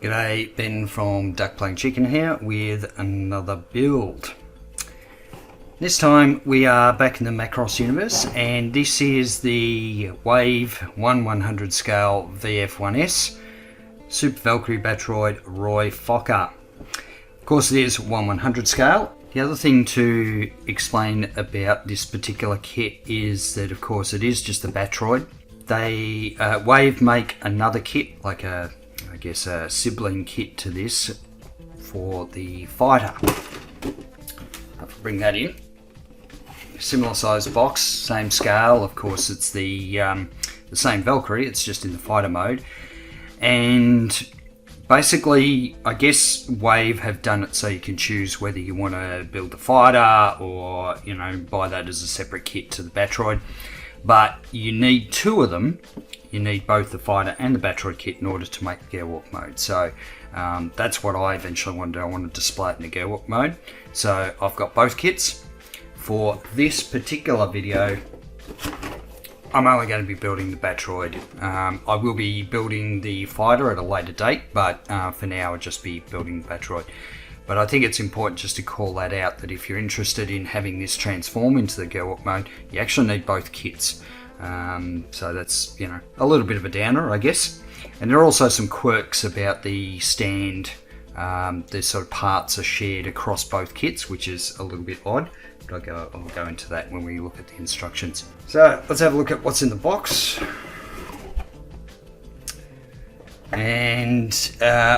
G'day, Ben from Duck Playing Chicken here with another build. This time we are back in the Macross universe, and this is the Wave 1/100 scale VF-1S Super Valkyrie Battroid Roy Focker. Of course it is 1/100 scale. The other thing to explain about this particular kit is that of course it is just a Battroid. They Wave make another kit, like a sibling kit to this for the fighter. I'll bring that in. Similar size box, same scale. Of course, it's the same Valkyrie. It's just in the fighter mode. And basically, I guess Wave have done it so you can choose whether you want to build the fighter or buy that as a separate kit to the Battroid. But you need two of them. You need both the fighter and the Battroid kit in order to make the Gearwalk mode. So that's what I eventually want to do. I want to display it in the Gearwalk mode. So I've got both kits. For this particular video, I'm only going to be building the Battroid. I will be building the fighter at a later date, but for now I'll just be building the Battroid. But I think it's important just to call that out, that if you're interested in having this transform into the Gearwalk mode, you actually need both kits. So that's, a little bit of a downer, I guess. And there are also some quirks about the stand. The sort of parts are shared across both kits, which is a little bit odd. But I'll go into that when we look at the instructions. So let's have a look at what's in the box. And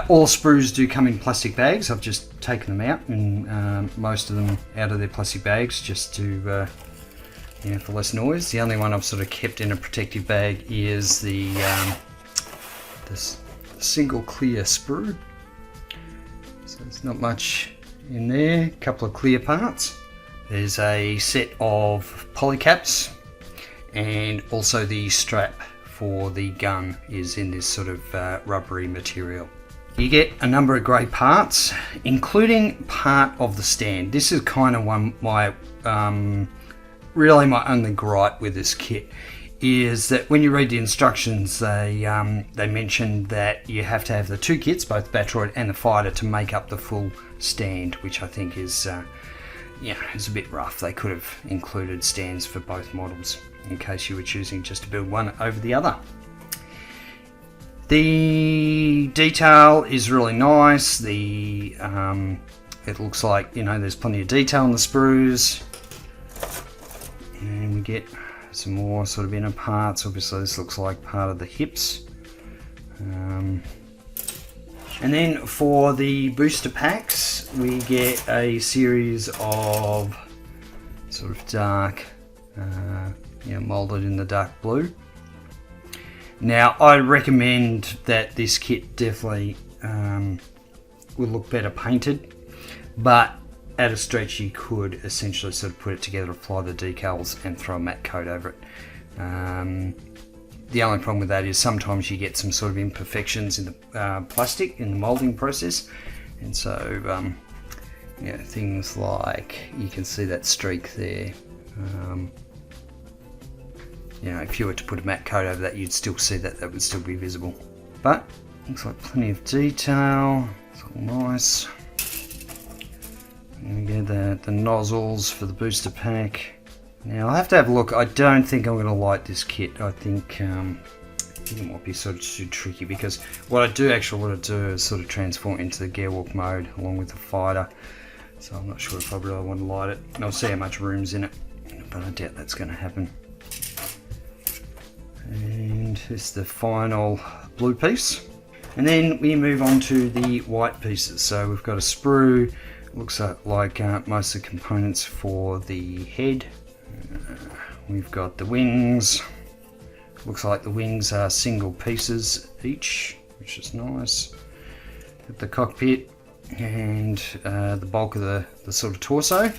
all the sprues do come in plastic bags. I've just taken them out, and most of them out of their plastic bags just to for less noise. The only one I've sort of kept in a protective bag is the this single clear sprue. So there's not much in there. A couple of clear parts. There's a set of polycaps, and also the strap for the gun is in this sort of rubbery material. You get a number of grey parts, including part of the stand. This is kind of really my only gripe with this kit, is that when you read the instructions, they mention that you have to have the two kits, both the Battroid and the fighter, to make up the full stand, which I think is is a bit rough. They could have included stands for both models in case you were choosing just to build one over the other. The detail is really nice. It looks like there's plenty of detail on the sprues. And we get some more sort of inner parts. Obviously this looks like part of the hips. And then for the booster packs, we get a series of sort of dark, molded in the dark blue. Now I recommend that this kit definitely will look better painted, but at a stretch you could essentially sort of put it together, apply the decals and throw a matte coat over it. The only problem with that is sometimes you get some sort of imperfections in the plastic in the moulding process, and so things like, you can see that streak there. If you were to put a matte coat over that, you'd still see that would still be visible. But looks like plenty of detail. It's all nice. And we get the nozzles for the booster pack. Now I'll have to have a look. I don't think I'm going to like this kit. I think it might be sort of too tricky, because what I do actually want to do is sort of transform into the Gearwalk mode along with the fighter. So I'm not sure if I really want to light it. And I'll see how much room's in it, but I doubt that's going to happen. And it's the final blue piece. And then we move on to the white pieces. So we've got a sprue. Looks like most of the components for the head. We've got the wings. Looks like the wings are single pieces each, which is nice. Got the cockpit and the bulk of the sort of torso.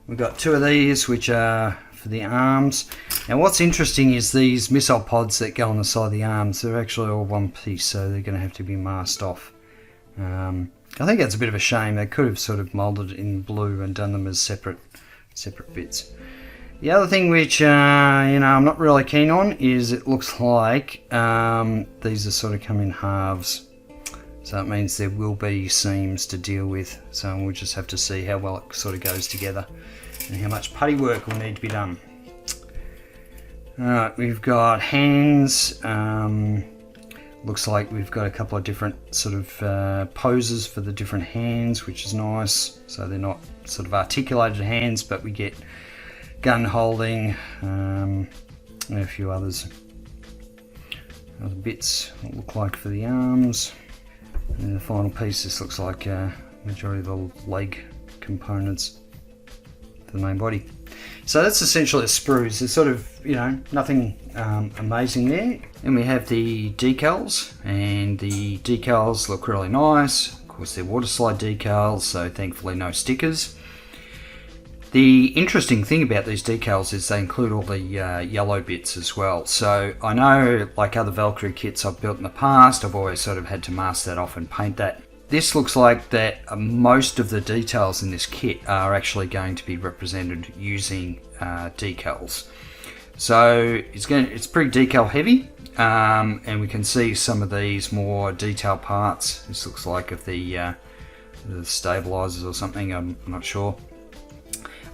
We've got two of these, which are for the arms. Now what's interesting is these missile pods that go on the side of the arms, they're actually all one piece, so they're going to have to be masked off. I think that's a bit of a shame. They could have sort of moulded it in blue and done them as separate bits. The other thing which, I'm not really keen on is it looks like these are sort of come in halves. So it means there will be seams to deal with. So we'll just have to see how well it sort of goes together and how much putty work will need to be done. Alright, we've got hands. Looks like we've got a couple of different sort of poses for the different hands, which is nice. So they're not sort of articulated hands, but we get gun holding and a few other bits that look like for the arms. And the final piece, this looks like majority of the leg components for the main body. So that's essentially the sprues. There's sort of, nothing amazing there. And we have the decals, and the decals look really nice. Of course, they're water slide decals, so thankfully no stickers. The interesting thing about these decals is they include all the yellow bits as well. So I know, like other Valkyrie kits I've built in the past, I've always sort of had to mask that off and paint that. This looks like that most of the details in this kit are actually going to be represented using decals. So it's pretty decal heavy, and we can see some of these more detailed parts. This looks like of the stabilizers or something, I'm not sure.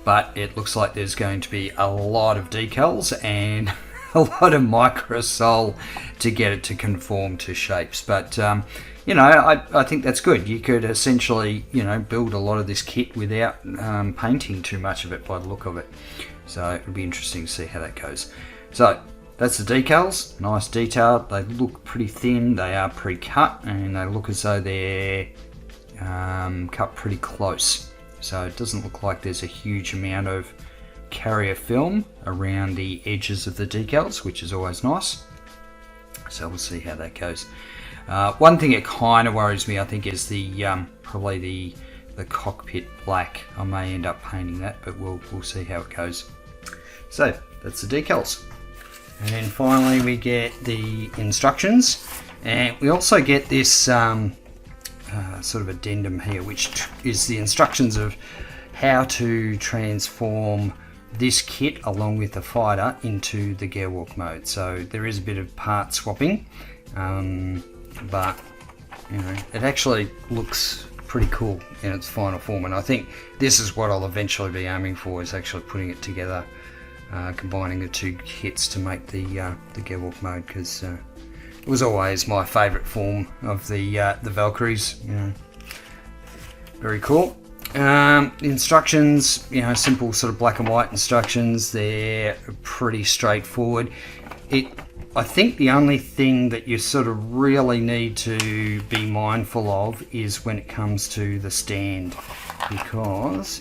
But it looks like there's going to be a lot of decals and a lot of microsol to get it to conform to shapes. But I think that's good. You could essentially build a lot of this kit without painting too much of it by the look of it. So it'll be interesting to see how that goes. So that's the decals. Nice detail. They look pretty thin. They are pre-cut, and they look as though they're cut pretty close. So it doesn't look like there's a huge amount of carrier film around the edges of the decals, which is always nice. So we'll see how that goes. One thing that kind of worries me, I think, is the probably the cockpit black. I may end up painting that, but we'll see how it goes. So that's the decals. And then finally we get the instructions, and we also get this sort of addendum here, which is the instructions of how to transform this kit along with the fighter into the gearwalk mode. So there is a bit of part swapping, but it actually looks pretty cool in its final form, and I think this is what I'll eventually be aiming for, is actually putting it together, combining the two kits to make the gearwalk mode, because it was always my favourite form of the Valkyries. Very cool. The instructions, simple sort of black and white instructions. They're pretty straightforward. I think the only thing that you sort of really need to be mindful of is when it comes to the stand, because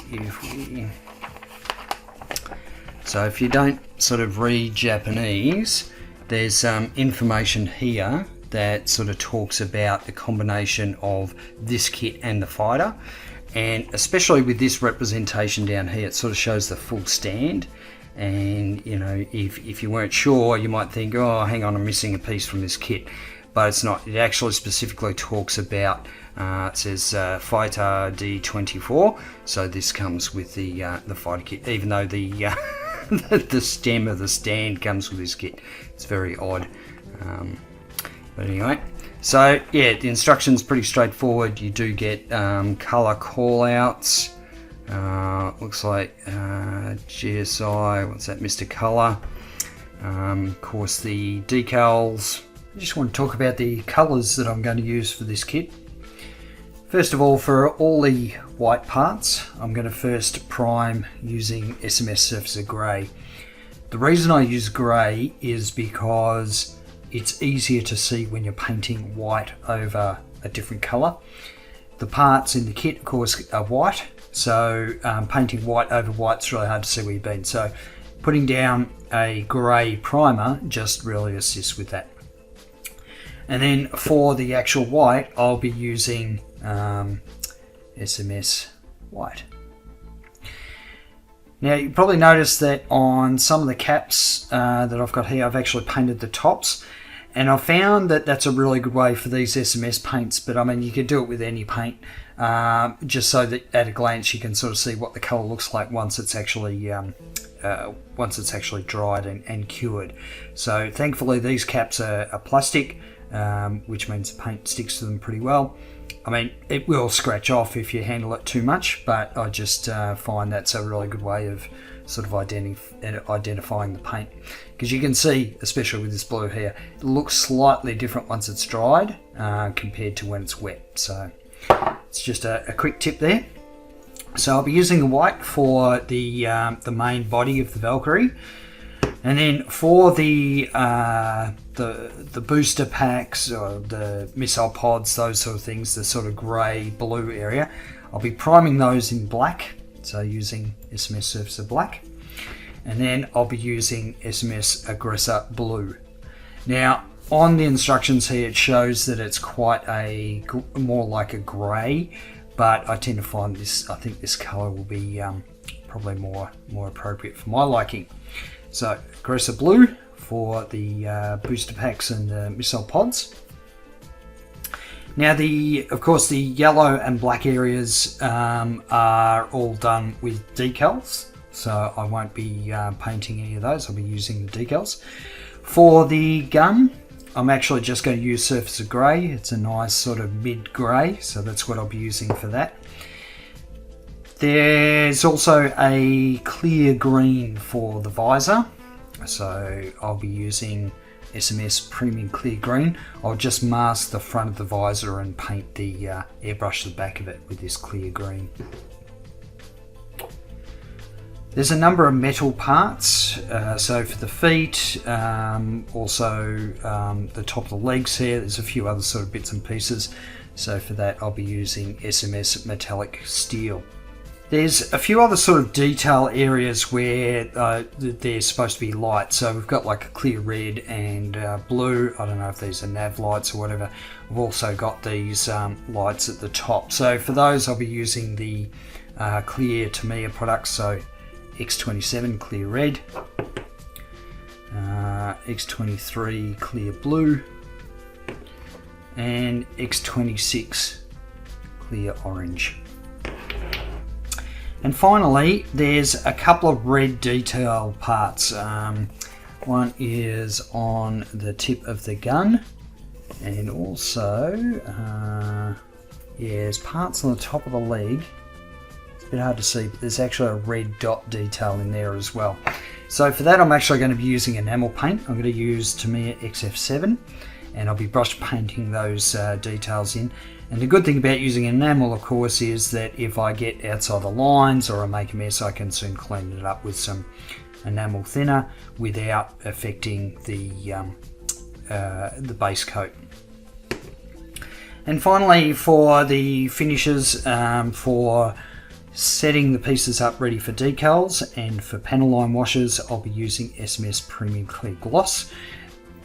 if you don't sort of read Japanese, there's information here that sort of talks about the combination of this kit and the fighter, and especially with this representation down here, it sort of shows the full stand. And if you weren't sure, you might think, oh, hang on, I'm missing a piece from this kit, but it's not. It actually specifically talks about it says fighter D24, so this comes with the fighter kit, even though the the stem of the stand comes with this kit. It's very odd, but anyway. So yeah, the instructions pretty straightforward. You do get color callouts. Looks like GSI. What's that? Mr. Color. Of course, the decals. I just want to talk about the colors that I'm going to use for this kit. First of all, for all the white parts, I'm going to first prime using SMS Surfacer Grey. The reason I use grey is because it's easier to see when you're painting white over a different colour. The parts in the kit, of course, are white, so painting white over white's really hard to see where you've been. So putting down a grey primer just really assists with that. And then for the actual white, I'll be using SMS White. Now you probably noticed that on some of the caps that I've got here, I've actually painted the tops, and I found that that's a really good way for these SMS paints. But I mean, you could do it with any paint, just so that at a glance you can sort of see what the colour looks like once it's actually once it's actually dried and cured. So thankfully these caps are plastic, which means the paint sticks to them pretty well. I mean, it will scratch off if you handle it too much, but I just find that's a really good way of sort of identifying the paint, because you can see, especially with this blue here, it looks slightly different once it's dried compared to when it's wet. So it's just a quick tip there. So I'll be using the white for the main body of the Valkyrie, and then for the booster packs or the missile pods, those sort of things, the sort of grey blue area, I'll be priming those in black, so using SMS Surfacer Black, and then I'll be using SMS Aggressor Blue. Now on the instructions here it shows that it's quite more like a grey, but I tend to find this, I think this colour will be probably more appropriate for my liking. So Aggressor Blue for the booster packs and the missile pods. Now of course the yellow and black areas are all done with decals, so I won't be painting any of those. I'll be using the decals. For the gun, I'm actually just going to use Surfacer Grey. It's a nice sort of mid-grey, so that's what I'll be using for that. There's also a clear green for the visor, so I'll be using SMS Premium Clear Green. I'll just mask the front of the visor and paint the airbrush the back of it with this clear green. There's a number of metal parts, so for the feet, also the top of the legs here, there's a few other sort of bits and pieces. So for that I'll be using SMS Metallic Steel. There's a few other sort of detail areas where they're supposed to be light. So we've got like a clear red and blue. I don't know if these are nav lights or whatever. We've also got these lights at the top. So for those I'll be using the Clear Tamiya products. So X27 Clear Red, X23 Clear Blue, and X26 Clear Orange. And finally, there's a couple of red detail parts. One is on the tip of the gun, and also there's parts on the top of the leg. It's a bit hard to see, but there's actually a red dot detail in there as well. So for that I'm actually going to be using enamel paint. I'm going to use Tamiya XF7, and I'll be brush painting those details in. And the good thing about using enamel, of course, is that if I get outside the lines or I make a mess, I can soon clean it up with some enamel thinner without affecting the base coat. And finally, for the finishes, for setting the pieces up ready for decals and for panel line washes, I'll be using SMS Premium Clear Gloss.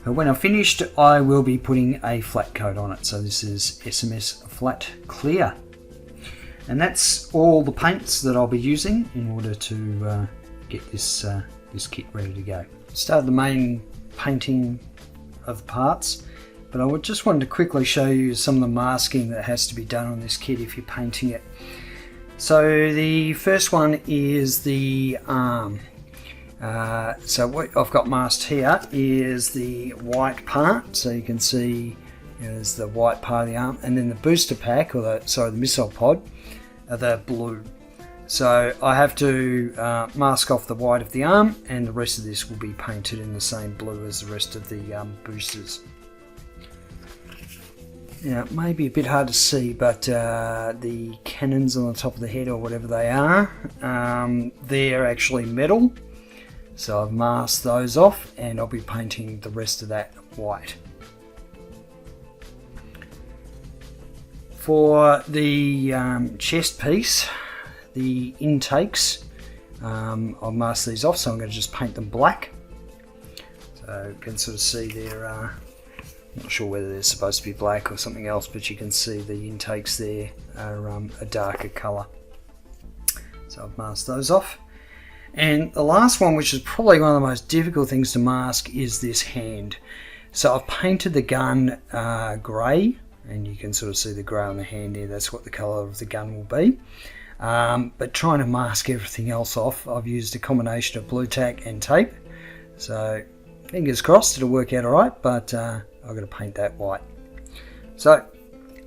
But when I'm finished, I will be putting a flat coat on it. So this is SMS Flat Clear. And that's all the paints that I'll be using in order to get this kit ready to go. Started the main painting of the parts, but I just wanted to quickly show you some of the masking that has to be done on this kit if you're painting it. So the first one is the arm. So what I've got masked here is the white part, so you can see there's the white part of the arm, and then the booster pack, or the missile pod, are the blue. So I have to mask off the white of the arm, and the rest of this will be painted in the same blue as the rest of the boosters. Now it may be a bit hard to see, but the cannons on the top of the head, or whatever they are, they're actually metal. So I've masked those off, and I'll be painting the rest of that white. For the chest piece, the intakes, I'll mask these off, so I'm going to just paint them black. So you can sort of see there, not sure whether they're supposed to be black or something else, but you can see the intakes there are a darker colour. So I've masked those off. And the last one, which is probably one of the most difficult things to mask, is this hand. So I've painted the gun grey, and you can sort of see the grey on the hand there. That's what the colour of the gun will be. But trying to mask everything else off, I've used a combination of blue tack and tape. So fingers crossed it'll work out alright, but I've got to paint that white. So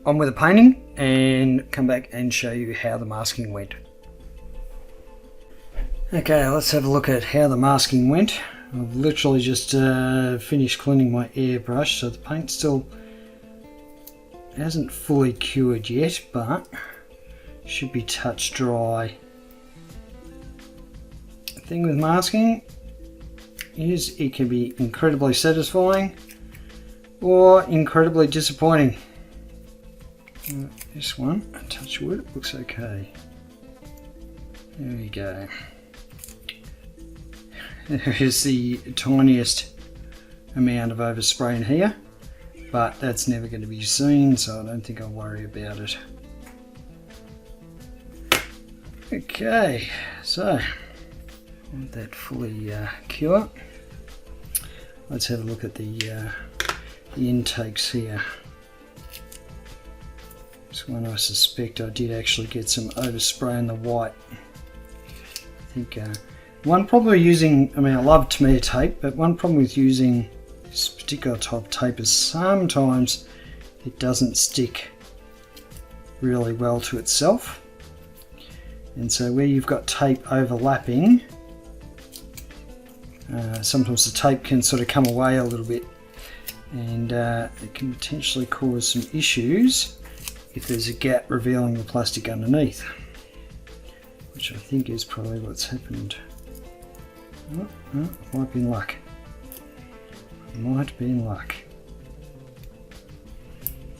on with the painting and come back and show you how the masking went. Okay, let's have a look at how the masking went. I've literally just finished cleaning my airbrush, so the paint still hasn't fully cured yet, but should be touch dry. The thing with masking is it can be incredibly satisfying or incredibly disappointing. This one, touch wood, it looks okay. There we go. There is the tiniest amount of overspray in here, but that's never going to be seen, so I don't think I'll worry about it. Okay, so let that fully cure. Let's have a look at the intakes here. This one I suspect I did actually get some overspray in the white. I think one problem with using, I love Tamiya tape, but one problem with using this particular type of tape is sometimes it doesn't stick really well to itself. And so where you've got tape overlapping, sometimes the tape can sort of come away a little bit, and it can potentially cause some issues if there's a gap revealing the plastic underneath, which I think is probably what's happened. Might be in luck. Might be in luck.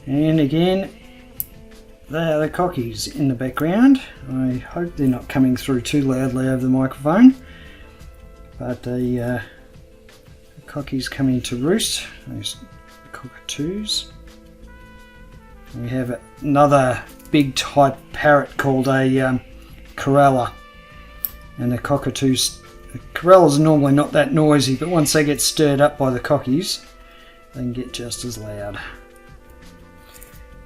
And again, they are the cockies in the background. I hope they're not coming through too loudly over the microphone, but the cockies coming to roost, those cockatoos. We have another big type parrot called a Corella, and the cockatoos. The Corellas are normally not that noisy, but once they get stirred up by the cockies, they can get just as loud.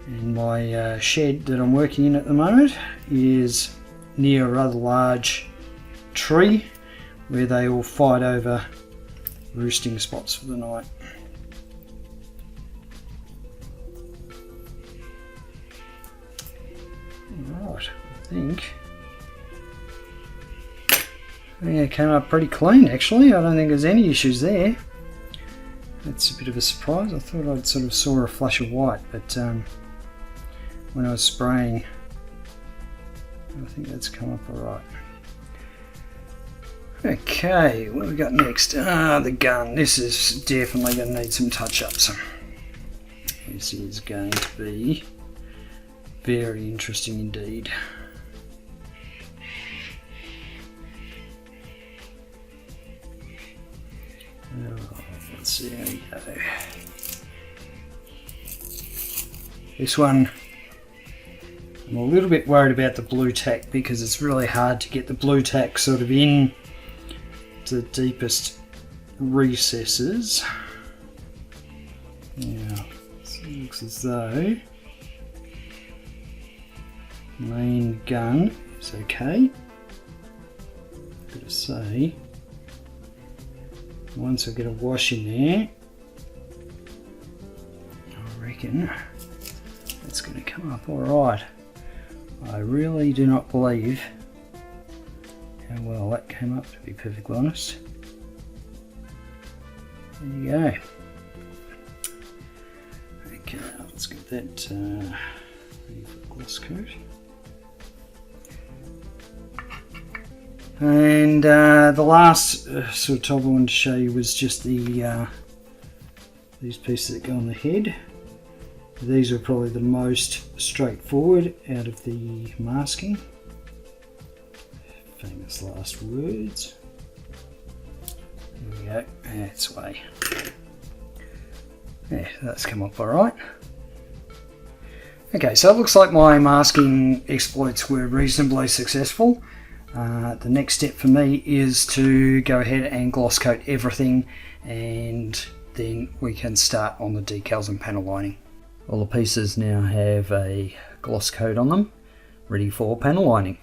And my shed that I'm working in at the moment is near a rather large tree where they all fight over roosting spots for the night. Right, I think it came up pretty clean actually. I don't think there's any issues there. That's a bit of a surprise. I thought I'd sort of saw a flash of white, but when I was spraying, I think that's come up alright. Okay, what have we got next? The gun. This is definitely going to need some touch-ups. This is going to be very interesting indeed. Let's see how we go. This one, I'm a little bit worried about the blue tack because it's really hard to get the blue tack sort of in to the deepest recesses. Now, it looks as though main gun is okay. I've got to say, once I get a wash in there, I reckon it's going to come up alright. I really do not believe how well that came up, to be perfectly honest. There you go. Okay, let's get that ready for gloss coat. And the last sort of top I wanted to show you was just the these pieces that go on the head. These are probably the most straightforward out of the masking. Famous last words. There we go, that's way. Yeah, that's come up alright. Okay, so it looks like my masking exploits were reasonably successful. The next step for me is to go ahead and gloss coat everything, and then we can start on the decals and panel lining. All the pieces now have a gloss coat on them, ready for panel lining.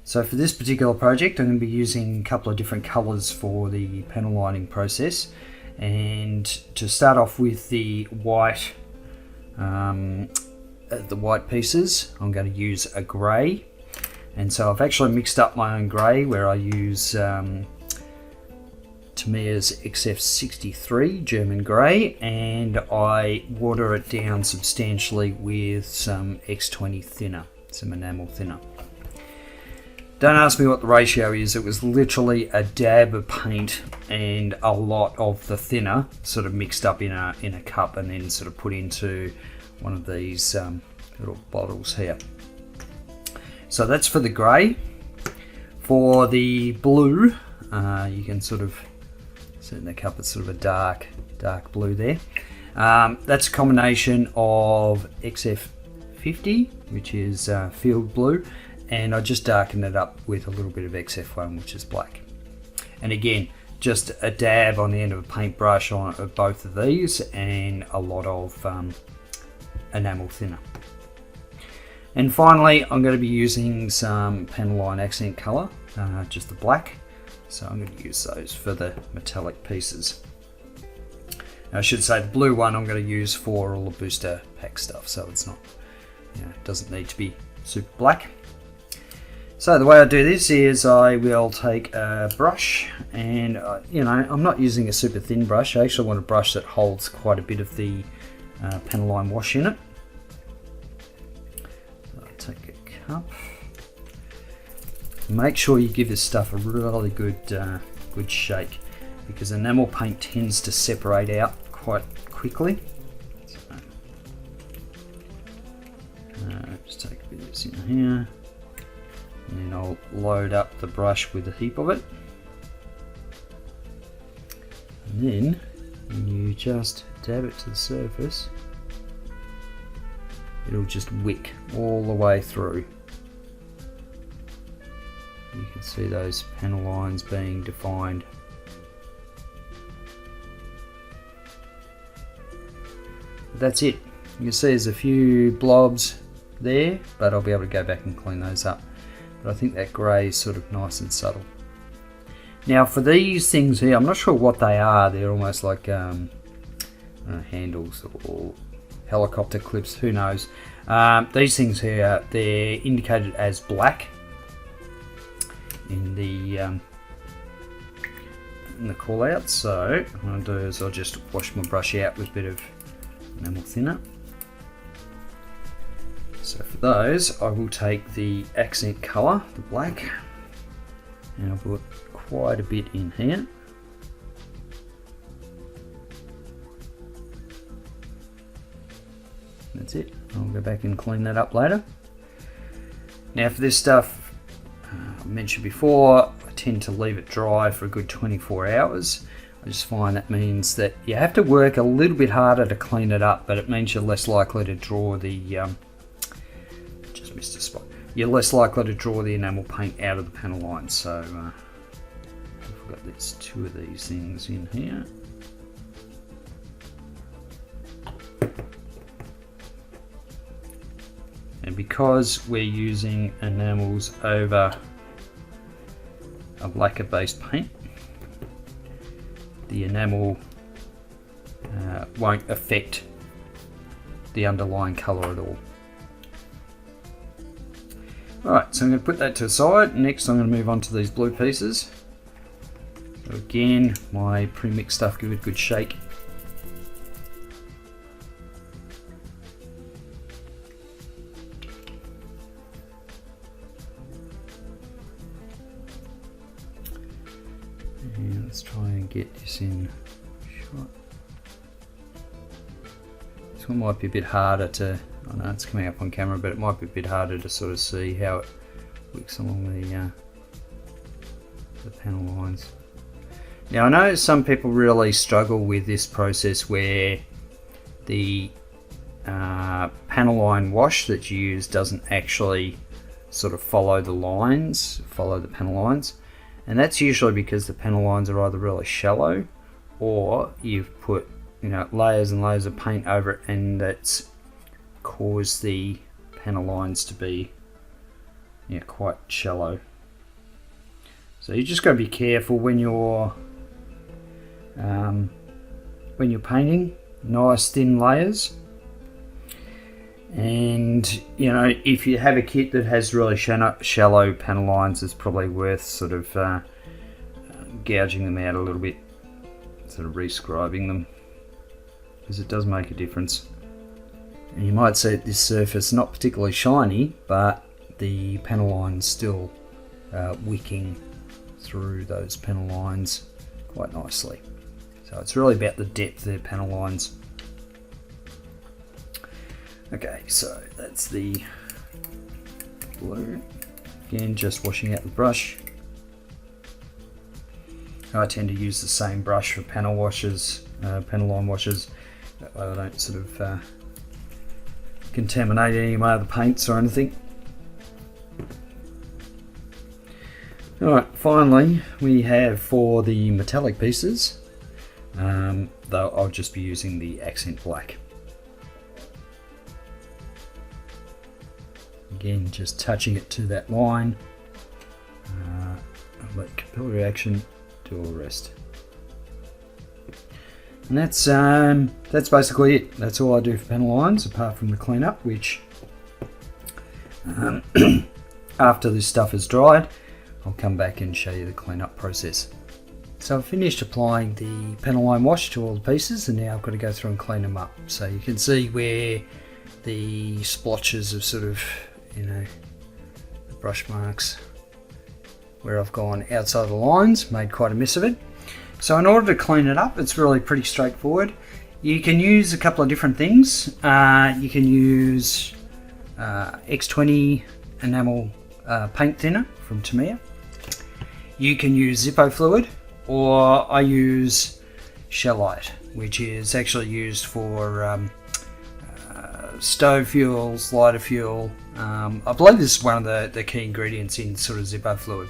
So for this particular project, I'm going to be using a couple of different colours for the panel lining process. And to start off with the white pieces, I'm going to use a grey. And so I've actually mixed up my own grey, where I use Tamiya's XF63 German grey, and I water it down substantially with some X20 thinner, some enamel thinner. Don't ask me what the ratio is. It was literally a dab of paint and a lot of the thinner sort of mixed up in a cup and then sort of put into one of these little bottles here. So that's for the grey. For the blue, you can sort of see in the cup, it's sort of a dark blue there. That's a combination of XF50, which is field blue, and I just darkened it up with a little bit of XF1, which is black. And again, just a dab on the end of a paintbrush on both of these, and a lot of enamel thinner. And finally, I'm going to be using some panel line accent colour, just the black. So I'm going to use those for the metallic pieces. Now, I should say the blue one I'm going to use for all the booster pack stuff, so it's not, it doesn't need to be super black. So the way I do this is I will take a brush, and I'm not using a super thin brush. I actually want a brush that holds quite a bit of the panel line wash in it. So I'll take a cup. Make sure you give this stuff a really good shake, because enamel paint tends to separate out quite quickly. So, just take a bit of this in here. And then I'll load up the brush with a heap of it. And then when you just dab it to the surface, it'll just wick all the way through. You can see those panel lines being defined. But that's it. You can see there's a few blobs there, but I'll be able to go back and clean those up. But I think that grey is sort of nice and subtle. Now for these things here, I'm not sure what they are. They're almost like handles or helicopter clips, who knows. These things here, they're indicated as black in the call out. So what I'll do is I'll just wash my brush out with a bit of enamel thinner. So for those, I will take the accent colour, the black, and I'll put quite a bit in here. That's it. I'll go back and clean that up later. Now for this stuff, I mentioned before, I tend to leave it dry for a good 24 hours. I just find that means that you have to work a little bit harder to clean it up, but it means you're less likely to draw the missed a spot. You're less likely to draw the enamel paint out of the panel line. So I've got these two of these things in here. And because we're using enamels over a lacquer based paint, the enamel won't affect the underlying colour at all. Alright, so I'm going to put that to the side. Next I'm going to move on to these blue pieces. So again, my pre-mixed stuff, give it a good shake. And let's try and get this in shot. This one might be a bit harder to, I know it's coming up on camera, but it might be a bit harder to sort of see how it wicks along the panel lines. Now I know some people really struggle with this process where the panel line wash that you use doesn't actually sort of follow the lines, follow the panel lines, and that's usually because the panel lines are either really shallow or you've put layers and layers of paint over it, and that's caused the panel lines to be quite shallow. So you just got to be careful when you're painting nice thin layers. And you know, if you have a kit that has really shallow panel lines, it's probably worth sort of gouging them out a little bit, sort of rescribing them, because it does make a difference. And you might see at this surface not particularly shiny, but the panel line's still wicking through those panel lines quite nicely. So it's really about the depth of their panel lines. Okay, so that's the blue. Again, just washing out the brush. I tend to use the same brush for panel washes, panel line washes. That way I don't sort of contaminate any of my other paints or anything. Alright, finally we have for the metallic pieces, though I'll just be using the accent black. Again, just touching it to that line, let capillary action do all the rest. And that's basically it. That's all I do for panel lines, apart from the cleanup, which after this stuff is dried, I'll come back and show you the cleanup process. So I've finished applying the panel line wash to all the pieces, and now I've got to go through and clean them up. So you can see where the splotches of sort of, you know, the brush marks, where I've gone outside the lines, made quite a mess of it. So in order to clean it up, it's really pretty straightforward. You can use a couple of different things. You can use X20 enamel paint thinner from Tamiya. You can use Zippo fluid, or I use Shellite, which is actually used for stove fuels, lighter fuel. I believe this is one of the key ingredients in sort of Zippo fluid.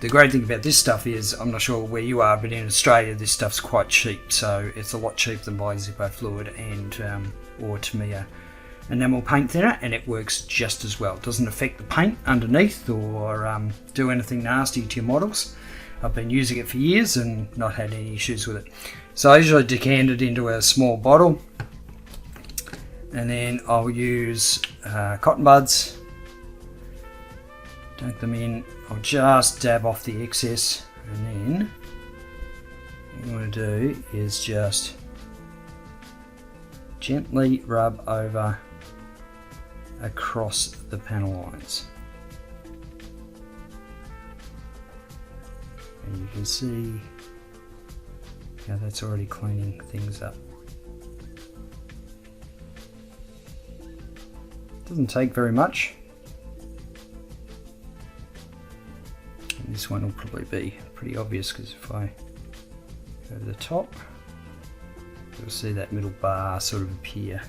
The great thing about this stuff is, I'm not sure where you are, but in Australia this stuff's quite cheap, so it's a lot cheaper than buying Zippo fluid and or Tamiya enamel paint thinner, and it works just as well. It doesn't affect the paint underneath or do anything nasty to your models. I've been using it for years and not had any issues with it. So I usually decant it into a small bottle, and then I'll use cotton buds, dunk them in. I'll just dab off the excess, and then what you want to do is just gently rub over across the panel lines. And you can see how that's already cleaning things up. Doesn't take very much. And this one will probably be pretty obvious, because if I go to the top, you'll see that middle bar sort of appear.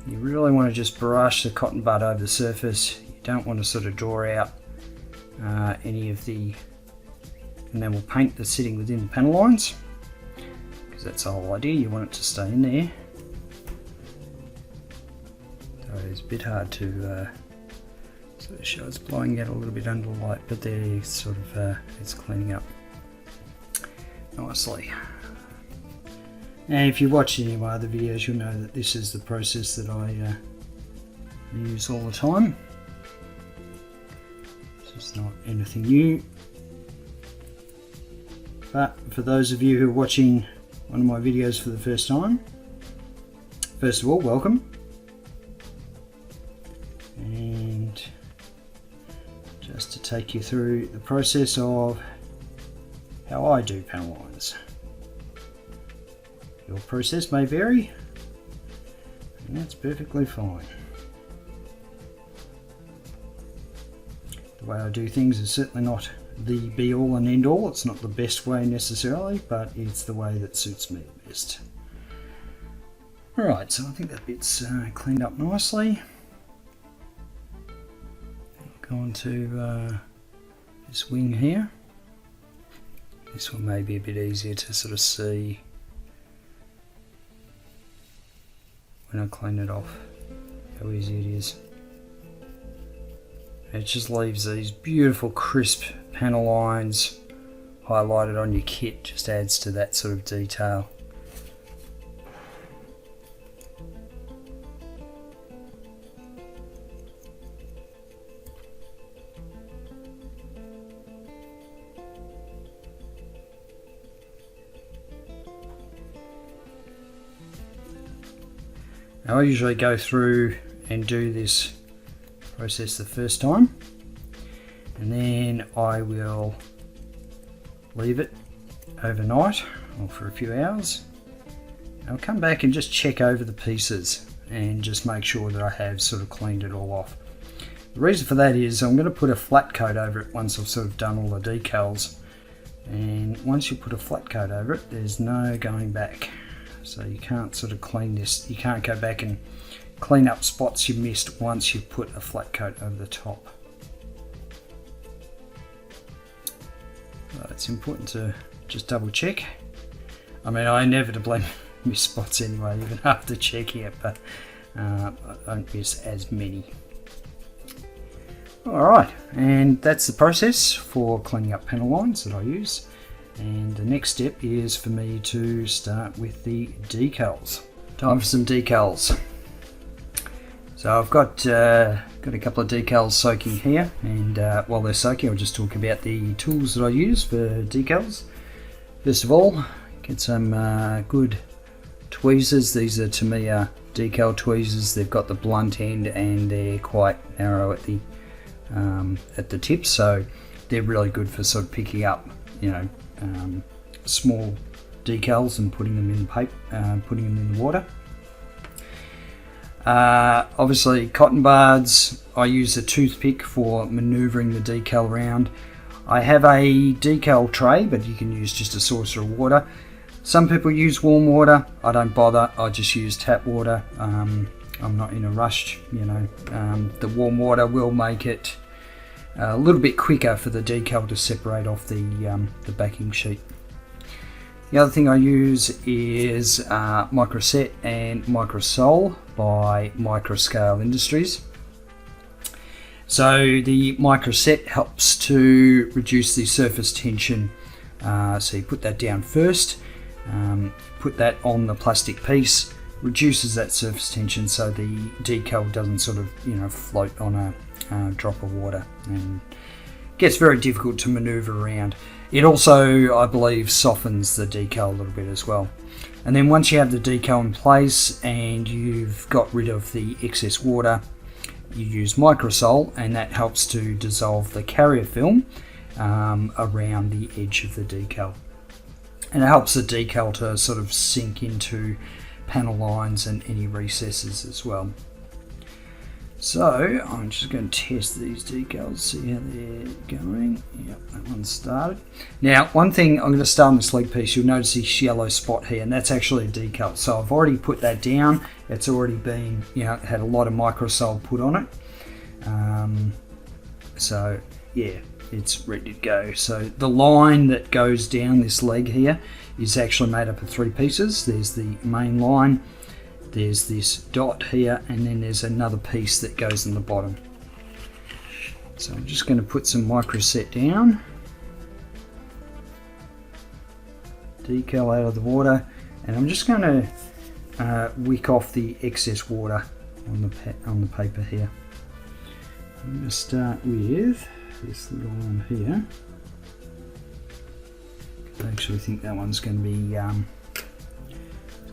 You really want to just brush the cotton bud over the surface. You don't want to sort of draw out any of the enamel paint that's sitting within the panel lines, because that's the whole idea. You want it to stay in there. So it's a bit hard to sort of show. It's blowing out a little bit under the light, but there sort of it's cleaning up nicely. And if you watch any of my other videos, you'll know that this is the process that I use all the time. So it's not anything new. But for those of you who are watching one of my videos for the first time, first of all, welcome. And just to take you through the process of how I do panel lines. Your process may vary, and that's perfectly fine. The way I do things is certainly not the be all and end all. It's not the best way necessarily, but it's the way that suits me best. Alright, so I think that bit's cleaned up nicely. I'll go on to this wing here. This one may be a bit easier to sort of see. when I clean it off, how easy it is. It just leaves these beautiful crisp panel lines highlighted on your kit, just adds to that sort of detail. Now I usually go through and do this process the first time, and then I will leave it overnight or for a few hours. I'll come back and just check over the pieces and just make sure that I have sort of cleaned it all off. The reason for that is I'm going to put a flat coat over it once I've sort of done all the decals, and once you put a flat coat over it, there's no going back. So you can't sort of clean this, you can't go back and clean up spots you missed once you've put a flat coat over the top. So it's important to just double check. I mean, I inevitably miss spots anyway, even after checking it, but I don't miss as many. Alright, and that's the process for cleaning up panel lines that I use. And the next step is for me to start with the decals. Time for some decals. So I've got a couple of decals soaking here, and while they're soaking, I'll just talk about the tools that I use for decals. First of all, get some good tweezers. These are Tamiya decal tweezers. They've got the blunt end and they're quite narrow at the tip, so they're really good for sort of picking up, small decals and putting them in putting them in the water. Obviously cotton buds, I use a toothpick for manoeuvring the decal around. I have a decal tray, but you can use just a saucer of water. Some people use warm water. I don't bother, I just use tap water. I'm not in a rush, the warm water will make it a little bit quicker for the decal to separate off the backing sheet. The other thing I use is Microset and Microsole by Microscale Industries. So the Microset helps to reduce the surface tension. So you put that down first, put that on the plastic piece, reduces that surface tension so the decal doesn't sort of float on a drop of water and gets very difficult to maneuver around. It also, I believe, softens the decal a little bit as well. And then once you have the decal in place and you've got rid of the excess water, you use Microsole, and that helps to dissolve the carrier film around the edge of the decal. And it helps the decal to sort of sink into panel lines and any recesses as well. So I'm just going to test these decals, see how they're going. Yep, that one's started. Now, one thing, I'm going to start on this leg piece. You'll notice this yellow spot here, and that's actually a decal. So I've already put that down. It's already been, had a lot of Microsole put on it. So yeah, it's ready to go. So the line that goes down this leg here is actually made up of 3 pieces. There's the main line, there's this dot here, and then there's another piece that goes in the bottom. So I'm just going to put some Microset down, decal out of the water, and I'm just going to wick off the excess water on the paper here. I'm going to start with this little one here. I actually think that one's going to be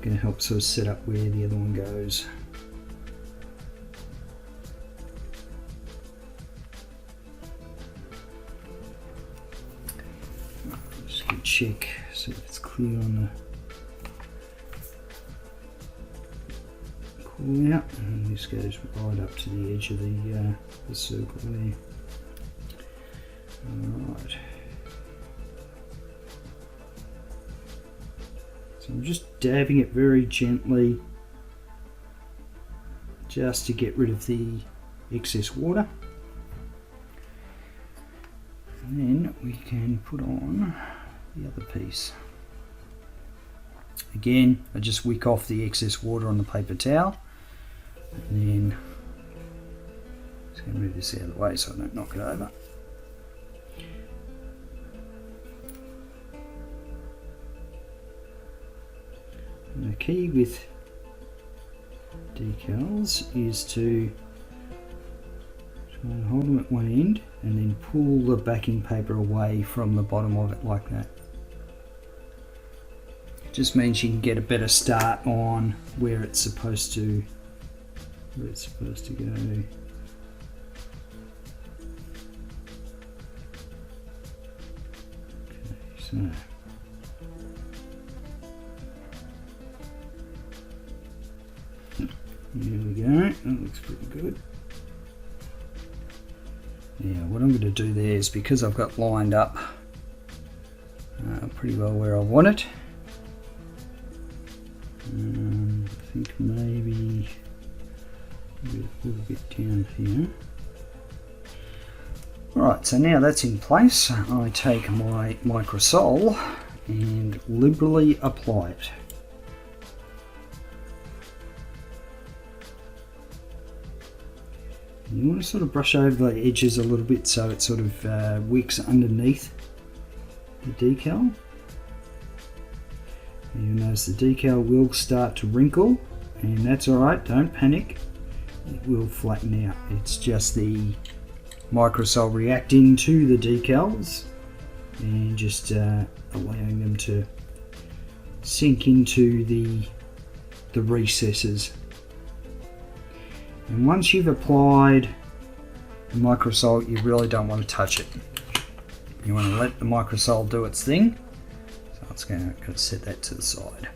going to help sort of set up where the other one goes. Just going to check, see if it's clear on the pull out, and this goes right up to the edge of the circle there. Alright. So I'm just dabbing it very gently just to get rid of the excess water. And then we can put on the other piece. Again, I just wick off the excess water on the paper towel. And then just going to move this out of the way so I don't knock it over. And the key with decals is to try and hold them at one end and then pull the backing paper away from the bottom of it like that. It just means you can get a better start on where it's supposed to go. Okay, so there we go, that looks pretty good. Now what I'm going to do there is, because I've got lined up pretty well where I want it, I think maybe a little bit down here. Alright, so now that's in place, I take my microsol and liberally apply it. You want to sort of brush over the edges a little bit so it sort of wicks underneath the decal. And you'll notice the decal will start to wrinkle, and that's alright, don't panic, it will flatten out. It's just the microsol reacting to the decals and just allowing them to sink into the recesses. And once you've applied the microsol, you really don't want to touch it. You want to let the microsol do its thing. So it's going to set that to the side.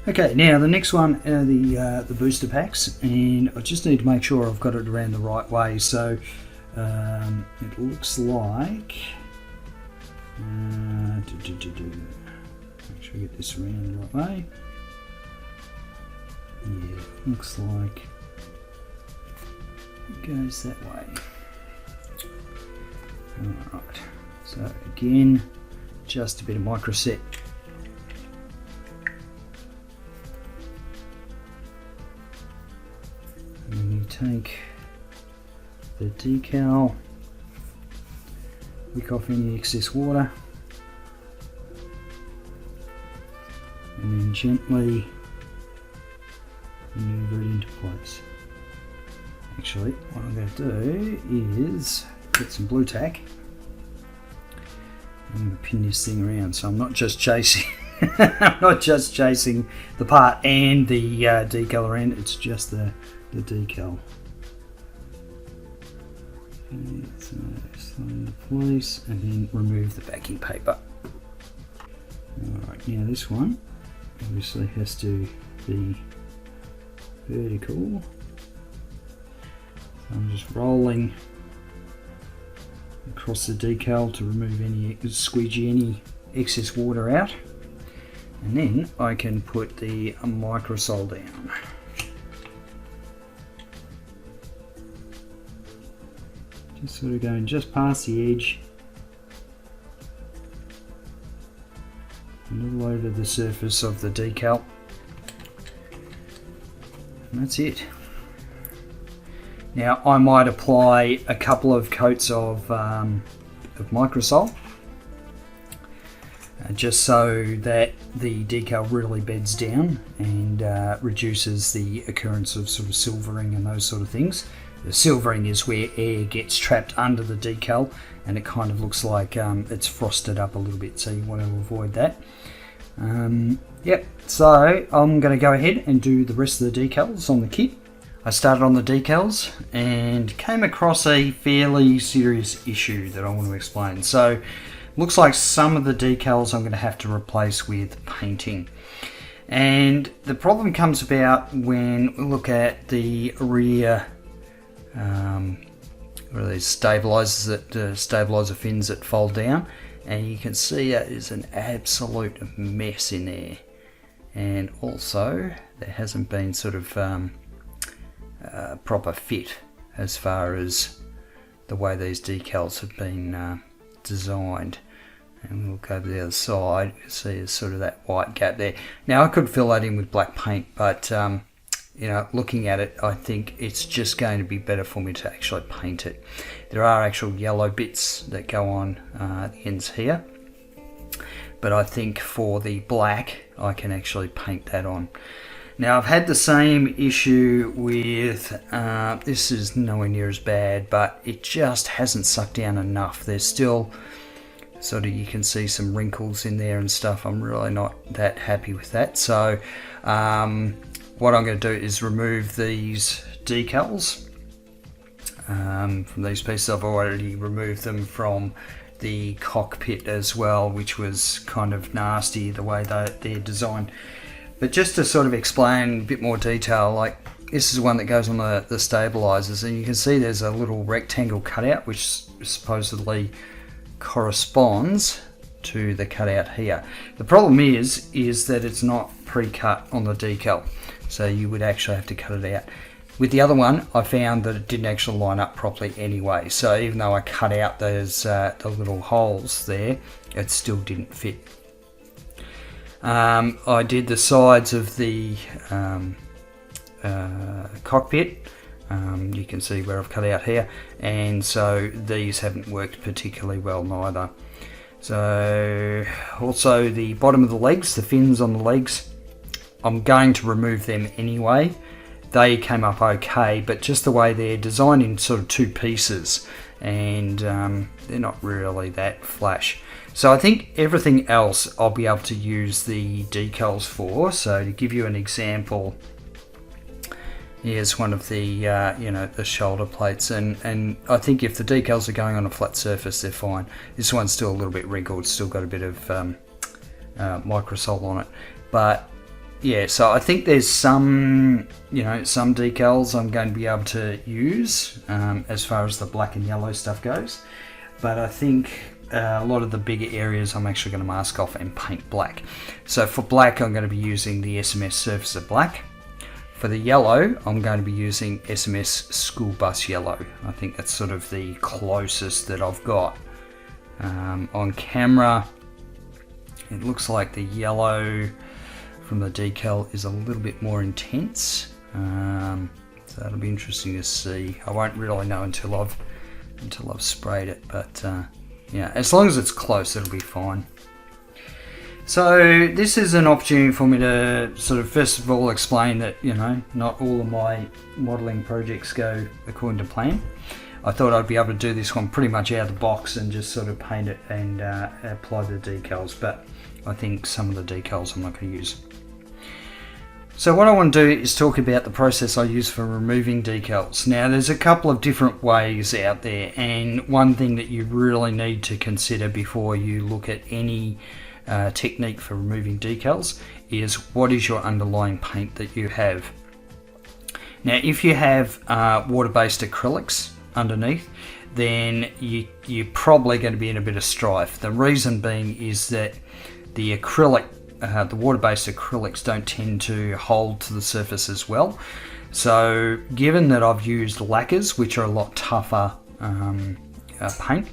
Okay, now the next one are the booster packs, and I just need to make sure I've got it around the right way. So it looks like make sure I get this around the right way. Yeah, looks like it goes that way. Alright, so again, just a bit of microset. And you take the decal, wick off any excess water, and then gently maneuver it into place. Actually, what I'm going to do is get some blue tack. I'm going to pin this thing around so I'm not just chasing I'm not just chasing the part and the decal around, it's just the decal. Okay, so slide into place and then remove the backing paper. Alright, now this one obviously has to be vertical. So I'm just rolling across the decal to remove any, squeegee any excess water out, and then I can put the microsol down. Just sort of going just past the edge, a little over the surface of the decal. And that's it. Now I might apply a couple of coats of microsol, just so that the decal really beds down and reduces the occurrence of sort of silvering and those sort of things. The silvering is where air gets trapped under the decal and it kind of looks like it's frosted up a little bit, so you want to avoid that. Yep, so I'm going to go ahead and do the rest of the decals on the kit. I started on the decals and came across a fairly serious issue that I want to explain. So looks like some of the decals I'm going to have to replace with painting. And the problem comes about when we look at the rear these stabilizers, that stabilizer fins that fold down, and you can see it is an absolute mess in there. And also there hasn't been sort of proper fit as far as the way these decals have been designed. And we'll go to the other side, you can see there's sort of that white gap there. Now I could fill that in with black paint, but you know, looking at it, I think it's just going to be better for me to actually paint it. There are actual yellow bits that go on the ends here, but I think for the black I can actually paint that on. Now I've had the same issue with, this is nowhere near as bad, but it just hasn't sucked down enough. There's still sort of, you can see some wrinkles in there and stuff. I'm really not that happy with that. So what I'm going to do is remove these decals from these pieces. I've already removed them from the cockpit as well, which was kind of nasty the way they're designed. But just to sort of explain a bit more detail, like this is one that goes on the stabilizers, and you can see there's a little rectangle cutout which supposedly corresponds to the cutout here. The problem is that it's not pre-cut on the decal, so you would actually have to cut it out. With the other one, I found that it didn't actually line up properly anyway, so even though I cut out those the little holes there, it still didn't fit. I did the sides of the cockpit. You can see where I've cut out here, and so these haven't worked particularly well neither. So also the bottom of the legs, the fins on the legs, I'm going to remove them anyway. They came up okay, but just the way they're designed in sort of two pieces, and they're not really that flash. So I think everything else I'll be able to use the decals for. So to give you an example, here's one of the you know, the shoulder plates, and I think if the decals are going on a flat surface, they're fine. This one's still a little bit wrinkled, still got a bit of microsol on it, but yeah. So I think there's some, you know, some decals I'm going to be able to use as far as the black and yellow stuff goes, but I think a lot of the bigger areas I'm actually going to mask off and paint black. So for black, I'm going to be using the SMS Surfacer Black. For the yellow, I'm going to be using SMS School Bus Yellow. I think that's sort of the closest that I've got. On camera, it looks like the yellow from the decal is a little bit more intense. So that'll be interesting to see. I won't really know until I've sprayed it, but yeah, as long as it's close, it'll be fine. So this is an opportunity for me to sort of first of all explain that, you know, not all of my modelling projects go according to plan. I thought I'd be able to do this one pretty much out of the box and just sort of paint it and apply the decals, but I think some of the decals I'm not going to use. So what I want to do is talk about the process I use for removing decals. Now there's a couple of different ways out there, and one thing that you really need to consider before you look at any technique for removing decals is what is your underlying paint that you have. Now if you have water-based acrylics underneath, then you're probably going to be in a bit of strife. The reason being is that the acrylic, the water-based acrylics don't tend to hold to the surface as well. So given that I've used lacquers, which are a lot tougher paint,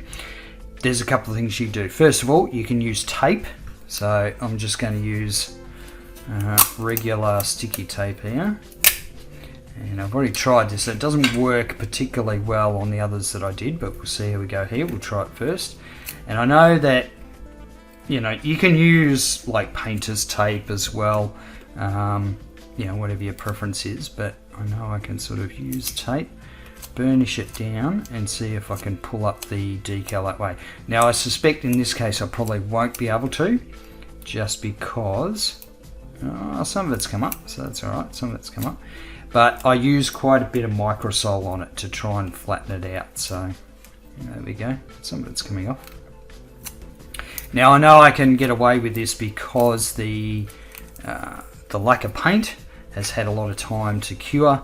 there's a couple of things you do. First of all, you can use tape. So I'm just going to use regular sticky tape here. And I've already tried this. It doesn't work particularly well on the others that I did, but we'll see how we go here. We'll try it first. And I know that, you know, you can use like painter's tape as well, you know, whatever your preference is, but I know I can sort of use tape, burnish it down and see if I can pull up the decal that way. Now I suspect in this case I probably won't be able to, just because some of it's come up, so that's alright, some of it's come up, but I use quite a bit of microsol on it to try and flatten it out. So there we go, some of it's coming off. Now I know I can get away with this because the lacquer paint has had a lot of time to cure,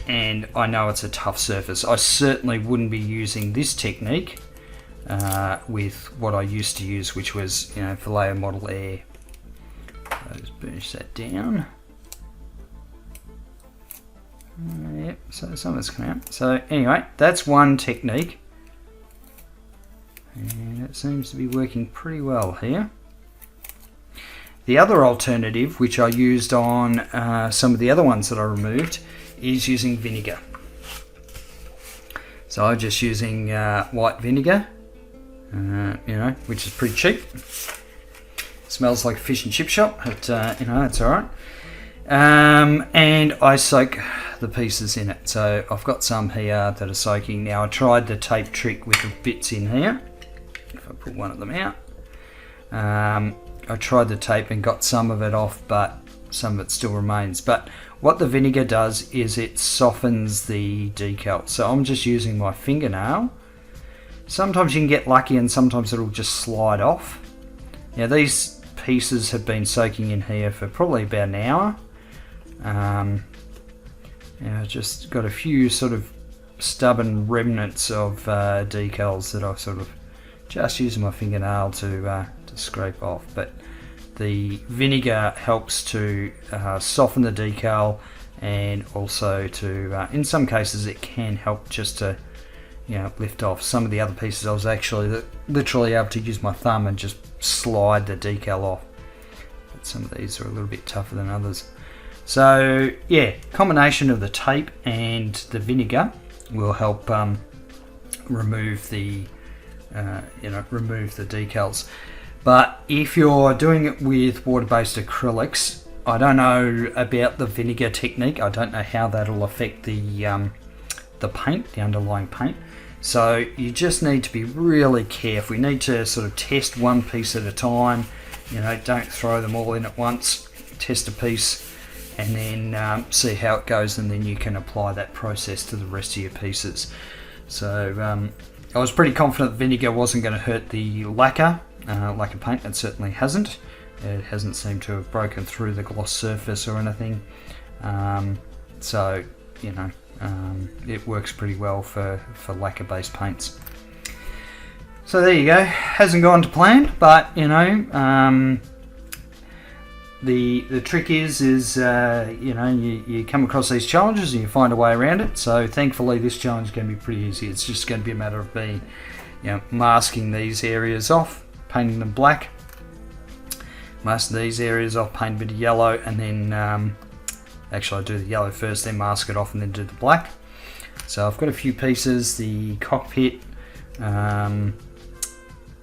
and I know it's a tough surface. I certainly wouldn't be using this technique with what I used to use, which was, you know, Vallejo Model Air. So just burnish that down. Yep, so some of it's come out. So anyway, that's one technique, and it seems to be working pretty well here. The other alternative, which I used on some of the other ones that I removed, is using vinegar. So I'm just using white vinegar, which is pretty cheap. Smells like a fish and chip shop, but it's alright. And I soak the pieces in it. So I've got some here that are soaking. Now I tried the tape trick with the bits in here. If I pull one of them out. I tried the tape and got some of it off, but some of it still remains. But what the vinegar does is it softens the decal. So I'm just using my fingernail. Sometimes you can get lucky and sometimes it'll just slide off. Now these pieces have been soaking in here for probably about an hour. Just got a few sort of stubborn remnants of decals that I've sort of just using my fingernail to scrape off. But the vinegar helps to soften the decal, and also to in some cases it can help just to lift off. Some of the other pieces I was actually literally able to use my thumb and just slide the decal off, but some of these are a little bit tougher than others. So yeah, combination of the tape and the vinegar will help remove the decals. But if you're doing it with water-based acrylics, I don't know about the vinegar technique. I don't know how that'll affect the paint, the underlying paint. So you just need to be really careful. You need to sort of test one piece at a time. Don't throw them all in at once. Test a piece and then see how it goes, and then you can apply that process to the rest of your pieces. So I was pretty confident vinegar wasn't going to hurt the lacquer paint. It certainly hasn't. It hasn't seemed to have broken through the gloss surface or anything. It works pretty well for lacquer-based paints. So there you go. Hasn't gone to plan, but the trick is you come across these challenges and you find a way around it. So thankfully this challenge is going to be pretty easy. It's just going to be a matter of being masking these areas off, painting them black, masking these areas off, paint a bit of yellow, and then actually I do the yellow first, then mask it off, and then do the black. So I've got a few pieces, the cockpit,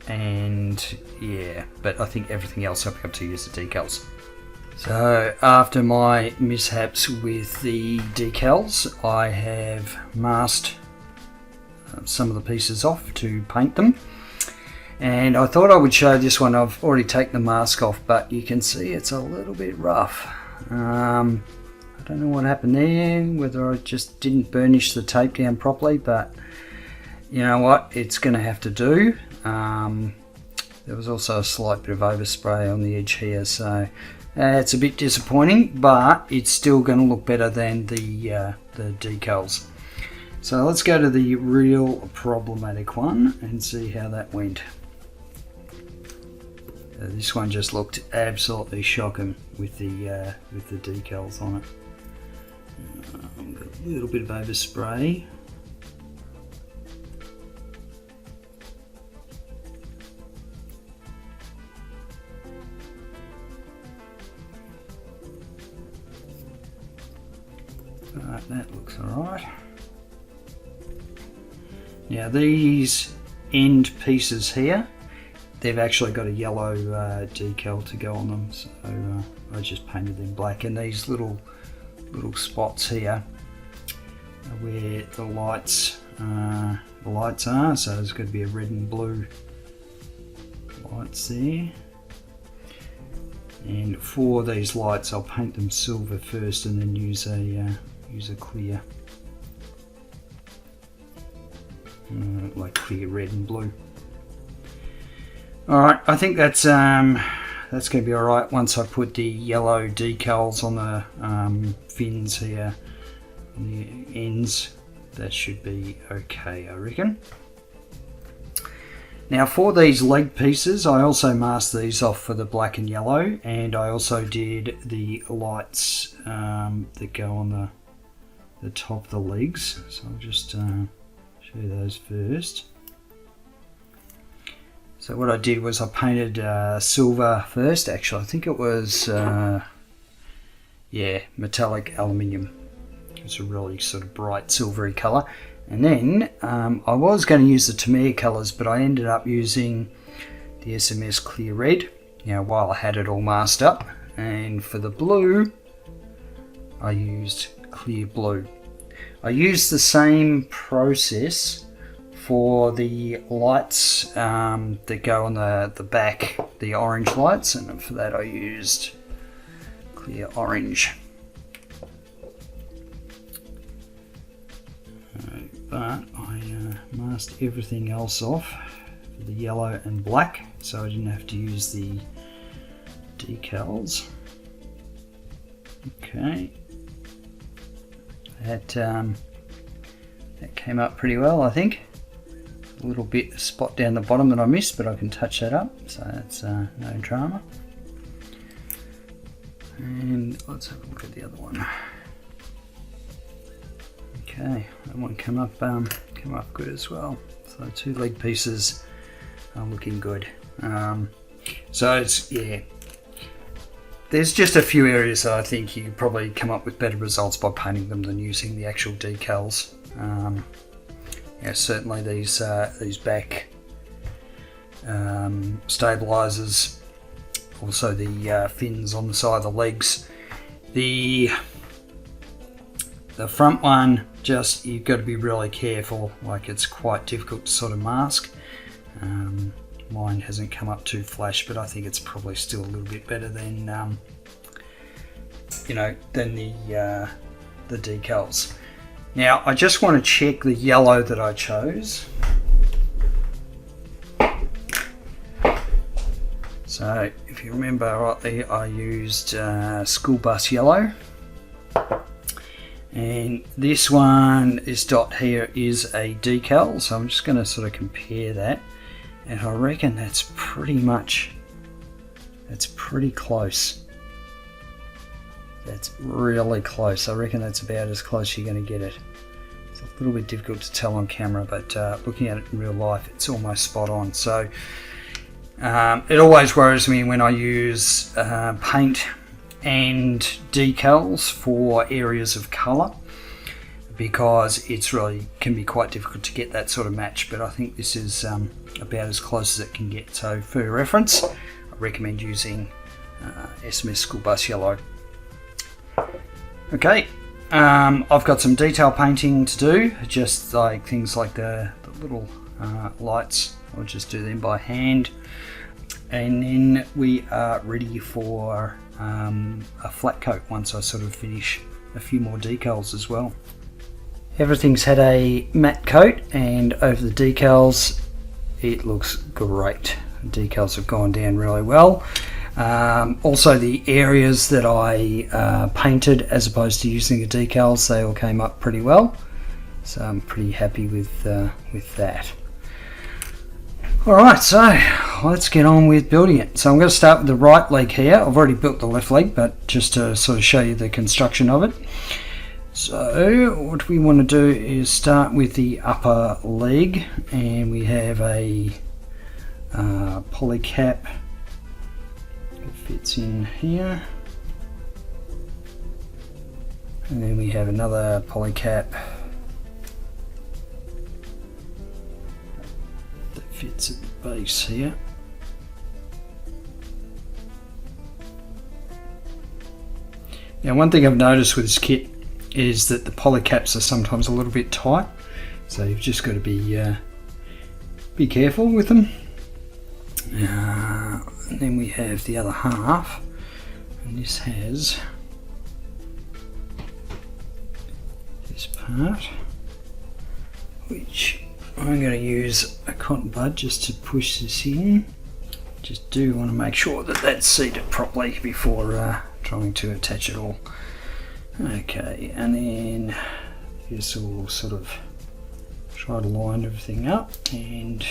and yeah, but I think everything else I'll be able to use the decals. So after my mishaps with the decals, I have masked some of the pieces off to paint them, and I thought I would show this one. I've already taken the mask off, but you can see it's a little bit rough. I don't know what happened there, whether I just didn't burnish the tape down properly, but you know what, it's going to have to do. There was also a slight bit of overspray on the edge here, so it's a bit disappointing, but it's still going to look better than the decals. So let's go to the real problematic one and see how that went. This one just looked absolutely shocking with the decals on it. Got a little bit of overspray. Right, that looks alright. Now these end pieces here, they've actually got a yellow decal to go on them, so I just painted them black. And these little spots here are where the lights are, so there's going to be a red and blue lights there. And for these lights, I'll paint them silver first, and then use a clear, like clear red and blue. Alright, I think that's going to be alright once I put the yellow decals on the fins here, on the ends. That should be okay, I reckon. Now for these leg pieces, I also masked these off for the black and yellow, and I also did the lights that go on the top of the legs. So I'll just show you those first. So what I did was I painted silver first. Actually, I think it was metallic aluminium. It's a really sort of bright silvery colour. And then I was going to use the Tamiya colours, but I ended up using the SMS clear red, while I had it all masked up. And for the blue, I used clear blue. I used the same process for the lights that go on the back, the orange lights, and for that I used clear orange. But I masked everything else off for the yellow and black, so I didn't have to use the decals. Okay, that came up pretty well, I think. A little bit spot down the bottom that I missed, but I can touch that up, so that's no drama. And let's have a look at the other one. Okay, that one came up good as well. So 2 leg pieces are looking good. So it's, there's just a few areas that I think you could probably come up with better results by painting them than using the actual decals. Certainly these back stabilizers, also the fins on the side of the legs. The front one, just you've got to be really careful. Like, it's quite difficult to sort of mask. Mine hasn't come up too flash, but I think it's probably still a little bit better than than the decals. Now I just want to check the yellow that I chose. So if you remember rightly, I used school bus yellow, and this one, this dot here, is a decal, so I'm just going to sort of compare that, and I reckon that's pretty close. That's really close. I reckon that's about as close as you're going to get it. It's a little bit difficult to tell on camera, but looking at it in real life, it's almost spot on. So it always worries me when I use paint and decals for areas of colour, because it's really can be quite difficult to get that sort of match, but I think this is about as close as it can get. So for reference, I recommend using SMS School Bus Yellow. Okay, I've got some detail painting to do, just like things like the little lights. I'll just do them by hand, and then we are ready for a flat coat once I sort of finish a few more decals as well. Everything's had a matte coat, and over the decals it looks great. The decals have gone down really well. Also the areas that I painted as opposed to using the decals, they all came up pretty well, so I'm pretty happy with that. Alright, so let's get on with building it. So I'm going to start with the right leg here. I've already built the left leg, but just to sort of show you the construction of it. So what we want to do is start with the upper leg, and we have a polycap that fits in here, and then we have another polycap that fits at the base here. Now, one thing I've noticed with this kit is that the polycaps are sometimes a little bit tight, so you've just got to be careful with them. And then we have the other half, and this has this part, which I'm going to use a cotton bud just to push this in. Just do want to make sure that that's seated properly before trying to attach it all. Okay, and then this will sort of try to line everything up, and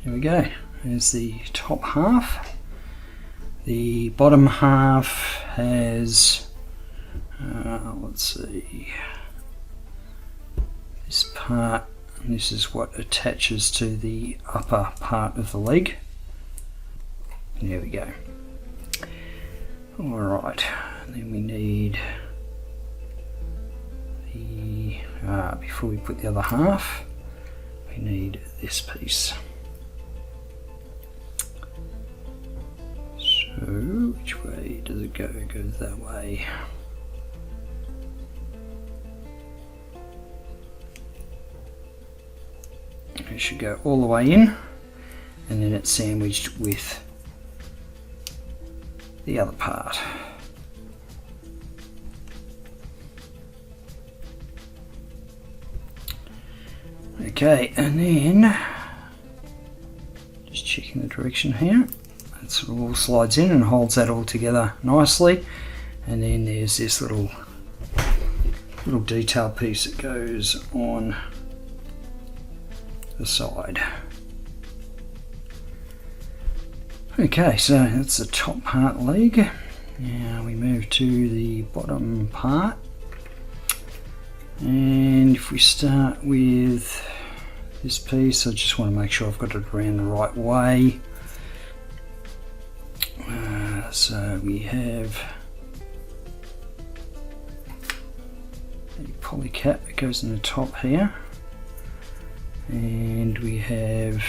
here we go. There's the top half. The bottom half has let's see, part, and this is what attaches to the upper part of the leg. There we go. Alright, then we need the, before we put the other half, we need this piece. So, which way does it go? It goes that way. It should go all the way in, and then it's sandwiched with the other part. Okay, and then just checking the direction here. It sort of all slides in and holds that all together nicely. And then there's this little detail piece that goes on the side. Okay, so that's the top part leg. Now we move to the bottom part, and if we start with this piece, I just want to make sure I've got it around the right way. So we have a poly cap that goes in the top here, and we have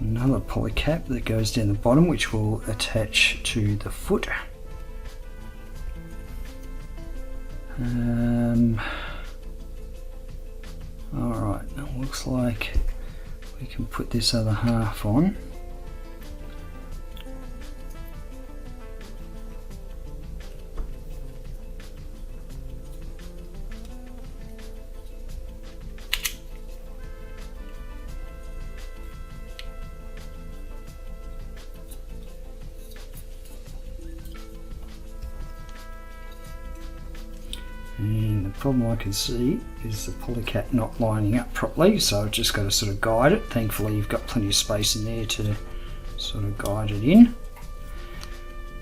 another poly cap that goes down the bottom, which will attach to the foot. Alright, it looks like we can put this other half on. And the problem I can see is the poly cap not lining up properly, so I've just got to sort of guide it. Thankfully you've got plenty of space in there to sort of guide it in.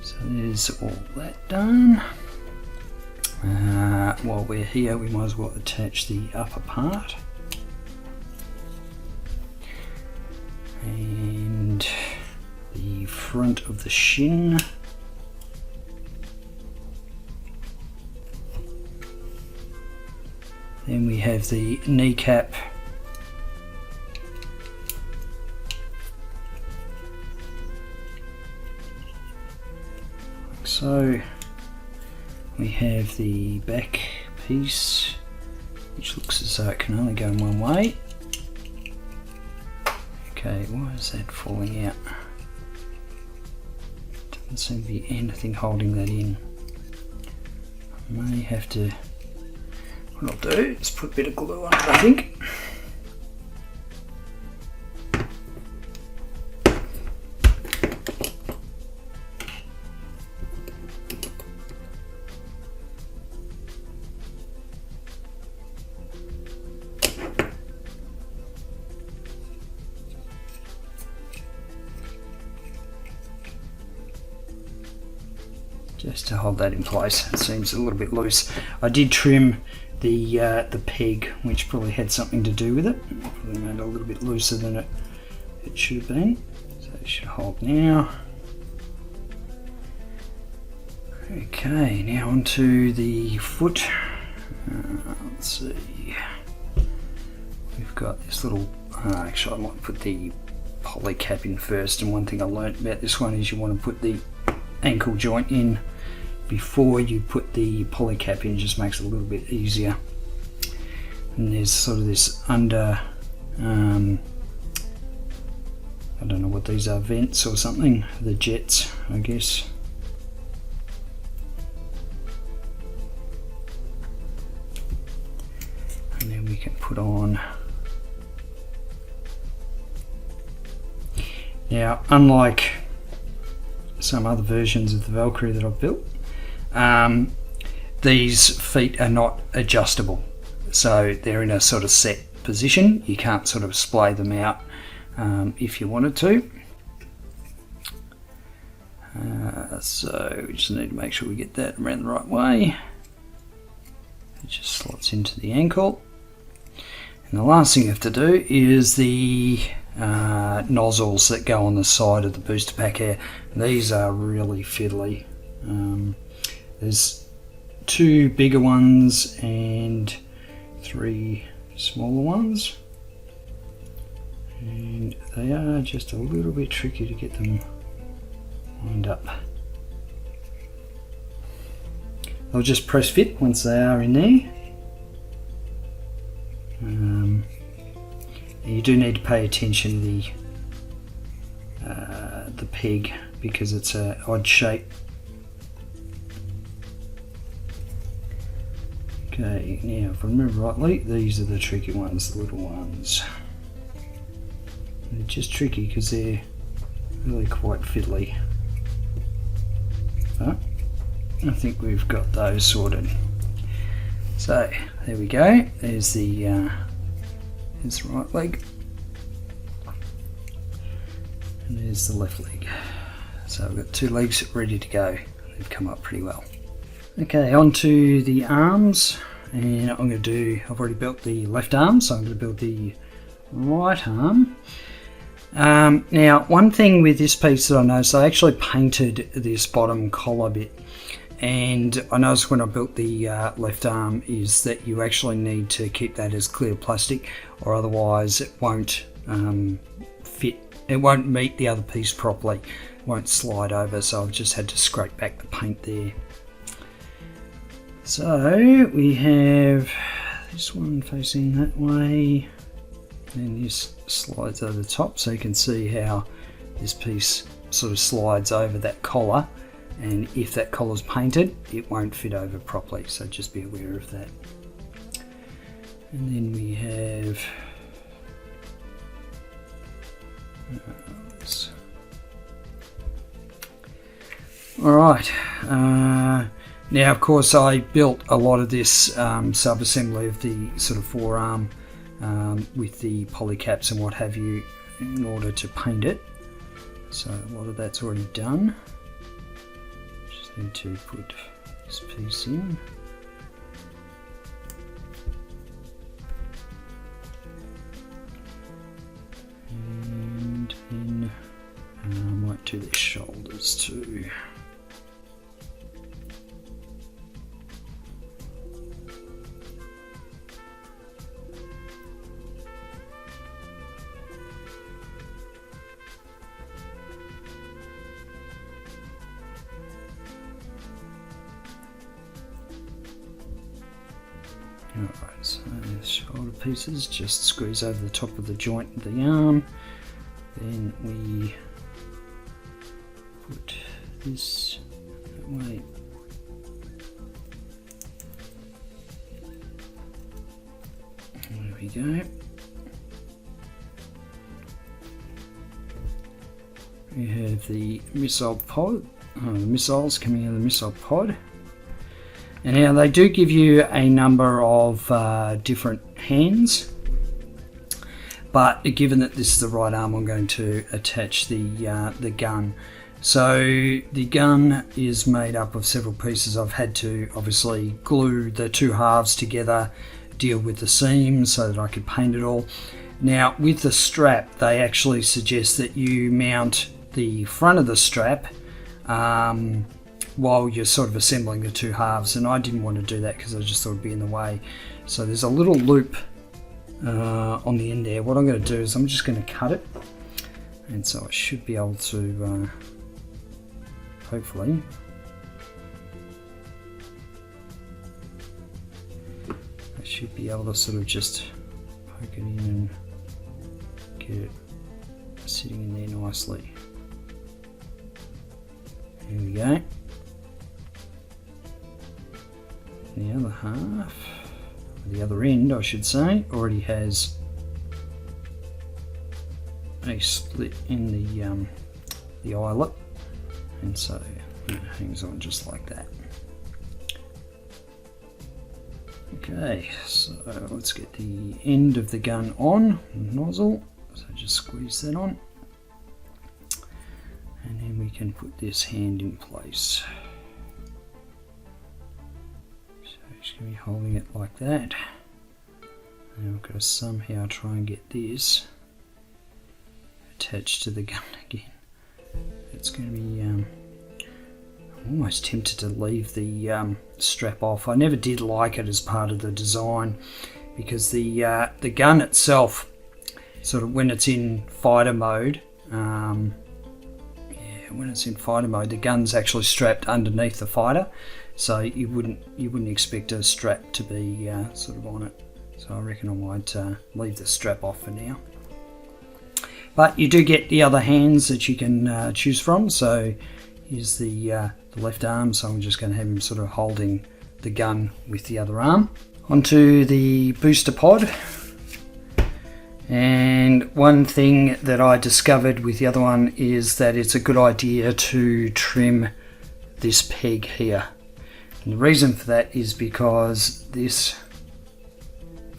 So there's all that done. While we're here, we might as well attach the upper part. And the front of the shin. Then we have the kneecap, like so. We have the back piece, which looks as though it can only go in one way. Okay, why is that falling out? Doesn't seem to be anything holding that in. I may have to. What I'll do is put a bit of glue on it, I think. Just to hold that in place. It seems a little bit loose. I did trim the peg, which probably had something to do with it. Probably made it a little bit looser than it should have been. So it should hold now. Okay, now onto the foot. Let's see. We've got this little. Actually, I might put the poly cap in first. And one thing I learnt about this one is you want to put the ankle joint in before you put the poly cap in. Just makes it a little bit easier. And there's sort of this under, I don't know what these are, vents or something, the jets, I guess. And then we can put on. Now, unlike some other versions of the Valkyrie that I've built, these feet are not adjustable, so they're in a sort of set position. You can't sort of splay them out if you wanted to. So we just need to make sure we get that around the right way. It just slots into the ankle. And the last thing you have to do is the nozzles that go on the side of the booster pack here. These are really fiddly. There's 2 bigger ones and 3 smaller ones, and they are just a little bit tricky to get them lined up. They'll just press fit once they are in there. You do need to pay attention to the peg because it's an odd shape. Okay, now if I remember rightly, these are the tricky ones, the little ones. They're just tricky because they're really quite fiddly. But I think we've got those sorted. So there we go. There's the right leg, and there's the left leg. So we've got 2 legs ready to go. They've come up pretty well. Okay, on to the arms, and I've already built the left arm, so I'm going to build the right arm. Now, one thing with this piece that I noticed, I actually painted this bottom collar bit, and I noticed when I built the left arm is that you actually need to keep that as clear plastic, or otherwise it won't fit, it won't meet the other piece properly, it won't slide over, so I've just had to scrape back the paint there. So we have this one facing that way, and this slides over the top, so you can see how this piece sort of slides over that collar, and if that collar's painted it won't fit over properly, so just be aware of that. And then we have alright, now of course I built a lot of this sub-assembly of the sort of forearm with the polycaps and what have you in order to paint it. So a lot of that's already done. Just need to put this piece in. And then I might do the shoulders too. Alright, so the shoulder pieces just squeeze over the top of the joint of the arm. Then we put this that way. There we go. We have the missile pod, the missiles coming out of the missile pod. And now they do give you a number of different hands, but given that this is the right arm, I'm going to attach the gun. So the gun is made up of several pieces. I've had to obviously glue the 2 halves together, deal with the seams so that I could paint it all. Now with the strap, they actually suggest that you mount the front of the strap while you're sort of assembling the 2 halves, and I didn't want to do that because I just thought it'd be in the way. So there's a little loop on the end there. What I'm going to do is I'm just going to cut it, and so I should be able to hopefully I should be able to sort of just poke it in and get it sitting in there nicely. Here we go. The other half, the other end I should say, already has a split in the eyelet, and so it hangs on just like that. Okay, so let's get the end of the gun on the nozzle, so just squeeze that on, and then we can put this hand in place. just going to be holding it like that. And I've got to somehow try and get this attached to the gun again. It's going to be... I'm almost tempted to leave the strap off. I never did like it as part of the design because the gun itself, sort of when it's in fighter mode, when it's in fighter mode, the gun's actually strapped underneath the fighter, so you wouldn't expect a strap to be sort of on it. So I reckon I might leave the strap off for now. But you do get the other hands that you can choose from. So here's the left arm, so I'm just going to have him sort of holding the gun with the other arm. Onto the booster pod. And one thing that I discovered with the other one is that it's a good idea to trim this peg here. And the reason for that is because this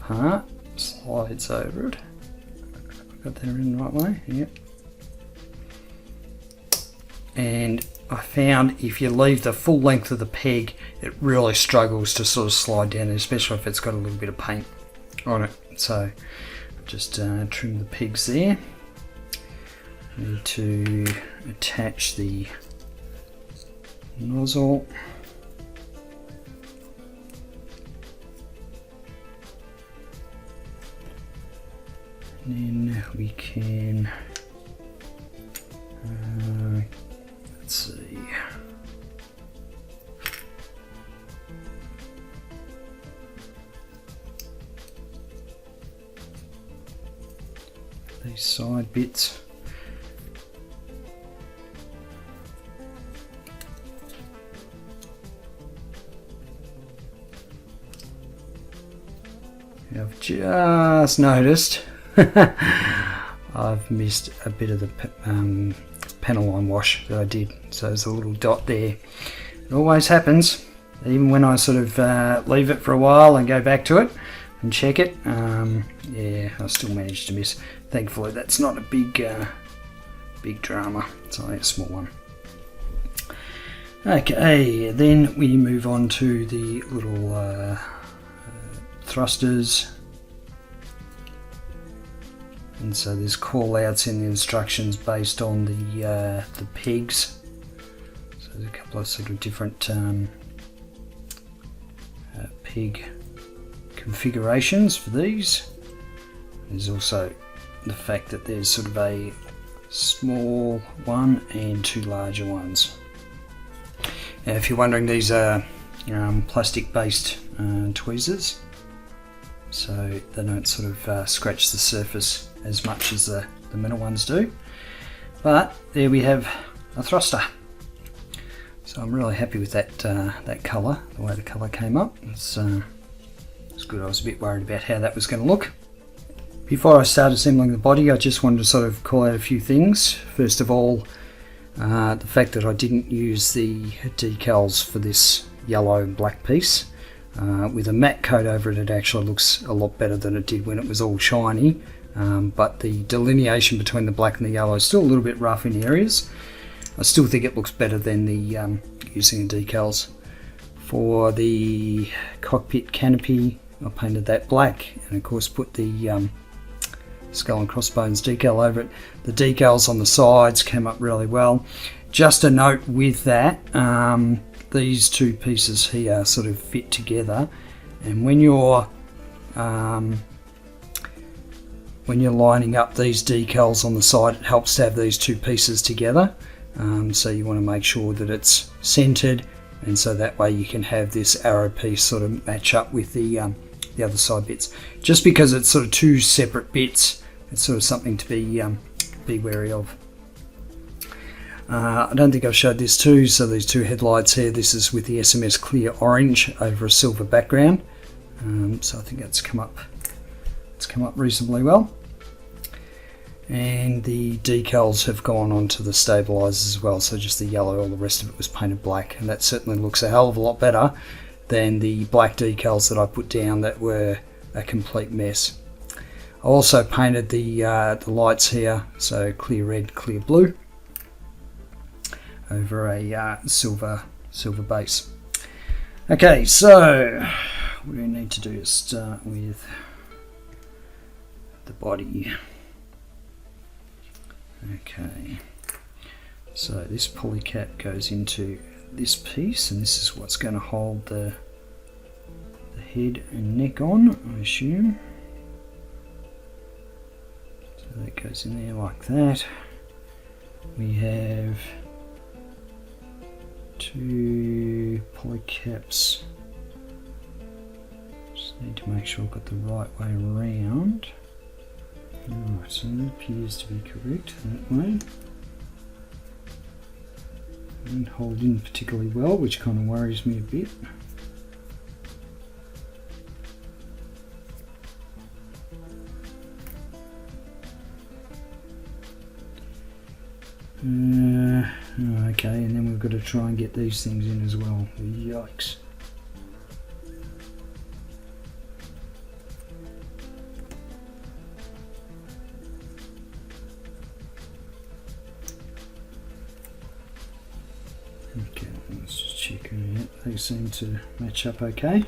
part slides over it. Got that in the right way? Yep. And I found if you leave the full length of the peg, it really struggles to sort of slide down, especially if it's got a little bit of paint on it. So just trim the pegs there. Need to attach the nozzle. And then we can, let's see, these side bits. I've just noticed I've missed a bit of the panel line wash that I did, so there's a little dot there. It always happens, even when I sort of leave it for a while and go back to it and check it. Yeah, I still managed to miss. Thankfully that's not a big drama, it's only a small one. Okay, then we move on to the little thrusters. And so there's call outs in the instructions based on the pegs. So there's a couple of sort of different peg configurations for these. There's also the fact that there's sort of a small one and two larger ones. Now, if you're wondering, these are plastic based tweezers, so they don't sort of scratch the surface as much as the metal ones do. But there we have a thruster. So I'm really happy with that colour, the way the colour came up. It's good. I was a bit worried about how that was going to look. Before I start assembling the body, I just wanted to sort of call out a few things. First of all, the fact that I didn't use the decals for this yellow and black piece. With a matte coat over it, it actually looks a lot better than it did when it was all shiny. But the delineation between the black and the yellow is still a little bit rough in areas. I still think it looks better than the using the decals. For the cockpit canopy, I painted that black, and of course put the skull and crossbones decal over it. The decals on the sides came up really well. Just a note with that, these two pieces here sort of fit together, and when you're lining up these decals on the side, it helps to have these two pieces together. So you want to make sure that it's centered, and so that way you can have this arrow piece sort of match up with the other side bits. Just because it's sort of two separate bits, it's sort of something to be wary of. I don't think I've showed this too. So these two headlights here, this is with the SMS clear orange over a silver background. So I think that's come up. It's come up reasonably well. And the decals have gone onto the stabilizers as well. So just the yellow, all the rest of it was painted black, and that certainly looks a hell of a lot better than the black decals that I put down that were a complete mess. I also painted the lights here, so clear red, clear blue, over a silver base. Okay, so what we need to do is start with the body. Okay, so this polycap goes into this piece, and this is what's going to hold the head and neck on, I assume. So that goes in there like that. We have 2 polycaps. Just need to make sure I've got the right way around. Alright, so it appears to be correct that way. Don't hold in particularly well, which kind of worries me a bit. Okay, and then we've got to try and get these things in as well. Yikes. Okay, let's just check them out. They seem to match up okay.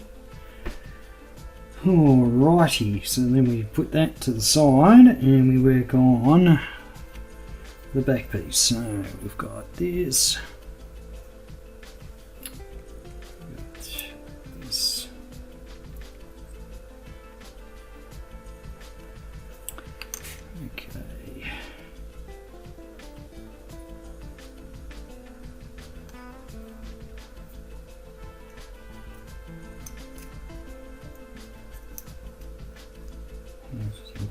Alrighty, so then we put that to the side and we work on the back piece. So we've got this. Okay.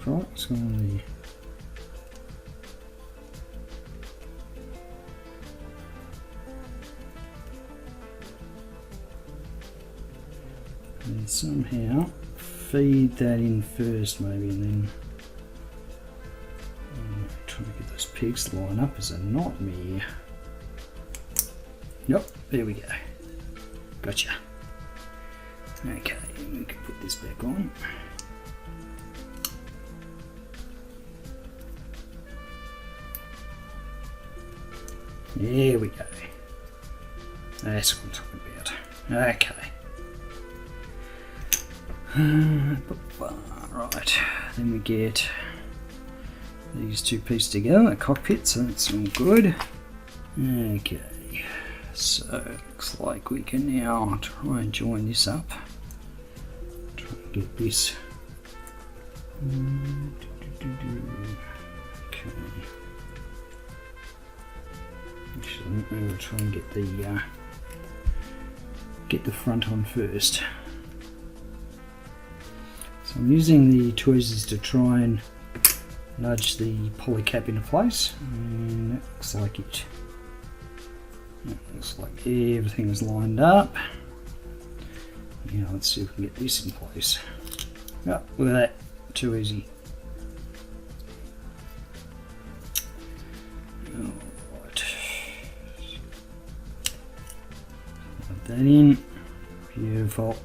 Right, let's go on the and somehow feed that in first, maybe, and then trying to get those pegs to line up as a nightmare. Yep, there we go. Gotcha. Okay, we can put this back on. There we go. That's what I'm talking about. Okay. Right, then we get these 2 pieces together, a cockpit, so that's all good. Okay, so looks like we can now try and join this up. Try and get this. Okay. Actually, we'll try and get the front on first. So I'm using the tweezers to try and nudge the polycap into place, and that looks like it. That looks like everything's lined up. Now let's see if we can get this in place. Oh, look at that, too easy. Alright. Put that in. Beautiful.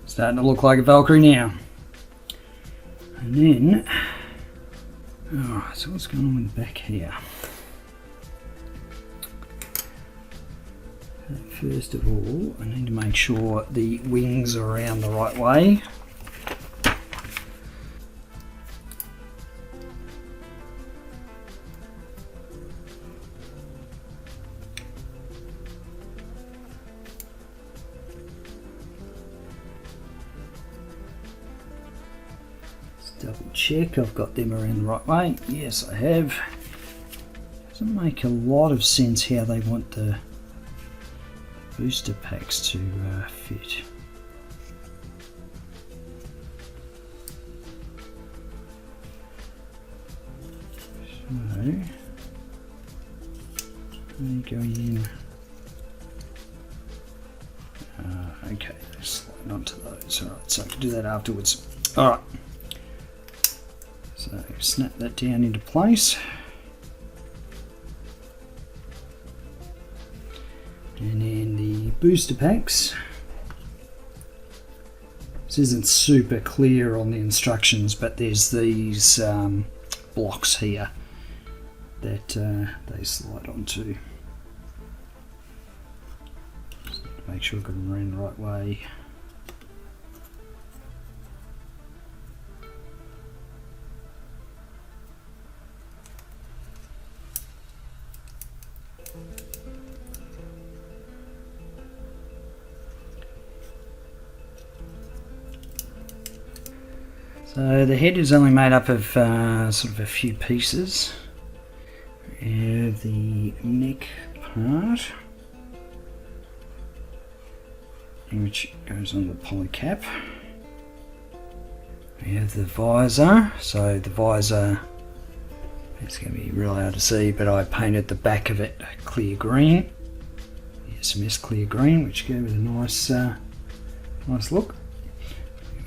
Starting to look like a Valkyrie now. And then, alright, so what's going on with the back here? First of all, I need to make sure the wings are around the right way. Double check I've got them around the right way. Yes, I have. Doesn't make a lot of sense how they want the booster packs to fit. So they go in. Okay, slide onto those. Alright, so I can do that afterwards. Alright. So snap that down into place. And then the booster packs. This isn't super clear on the instructions, but there's these blocks here that they slide onto. Just make sure I've got them around the right way. So the head is only made up of sort of a few pieces. We have the neck part, which goes on the poly cap. We have the visor, so the visor, it's going to be real hard to see, but I painted the back of it clear green, the SMS clear green, which gave it a nice nice look.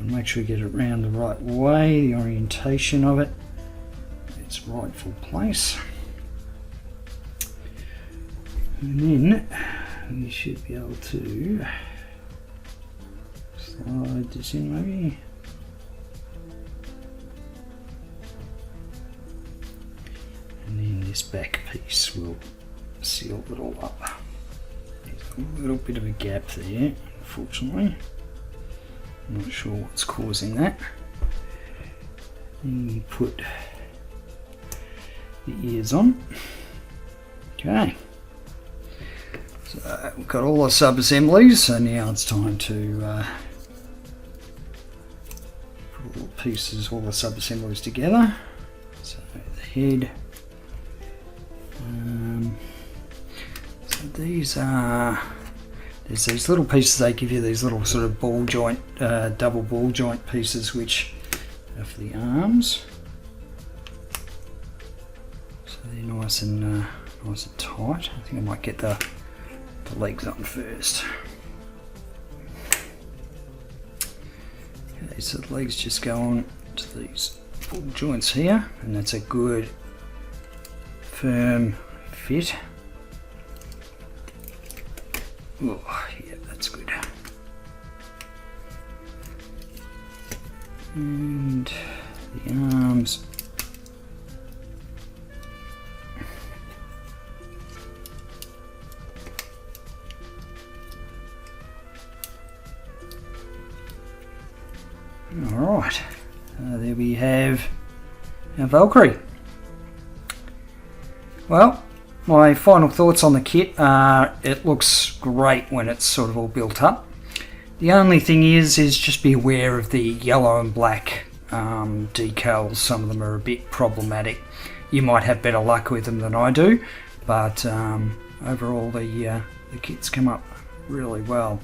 Make sure you get it around the right way, the orientation of it, its rightful place. And then we should be able to slide this in maybe. And then this back piece will seal it all up. There's a little bit of a gap there, unfortunately. I'm not sure what's causing that. Then we put the ears on. Okay. So we've got all the sub-assemblies, so now it's time to put all the pieces, all the sub-assemblies together. So the head. So these are, there's these little pieces, they give you these little sort of ball joint, double ball joint pieces which are for the arms. So they're nice and tight. I think I might get the legs on first. Okay, so the legs just go on to these ball joints here, and that's a good firm fit. Oh, yeah, that's good. And the arms. Alright, there we have our Valkyrie. Well, my final thoughts on the kit are it looks great when it's sort of all built up. The only thing is just be aware of the yellow and black decals. Some of them are a bit problematic. You might have better luck with them than I do, but overall the kit's come up really well.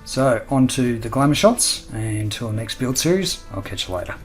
So on to the glamour shots, and until next build series, I'll catch you later.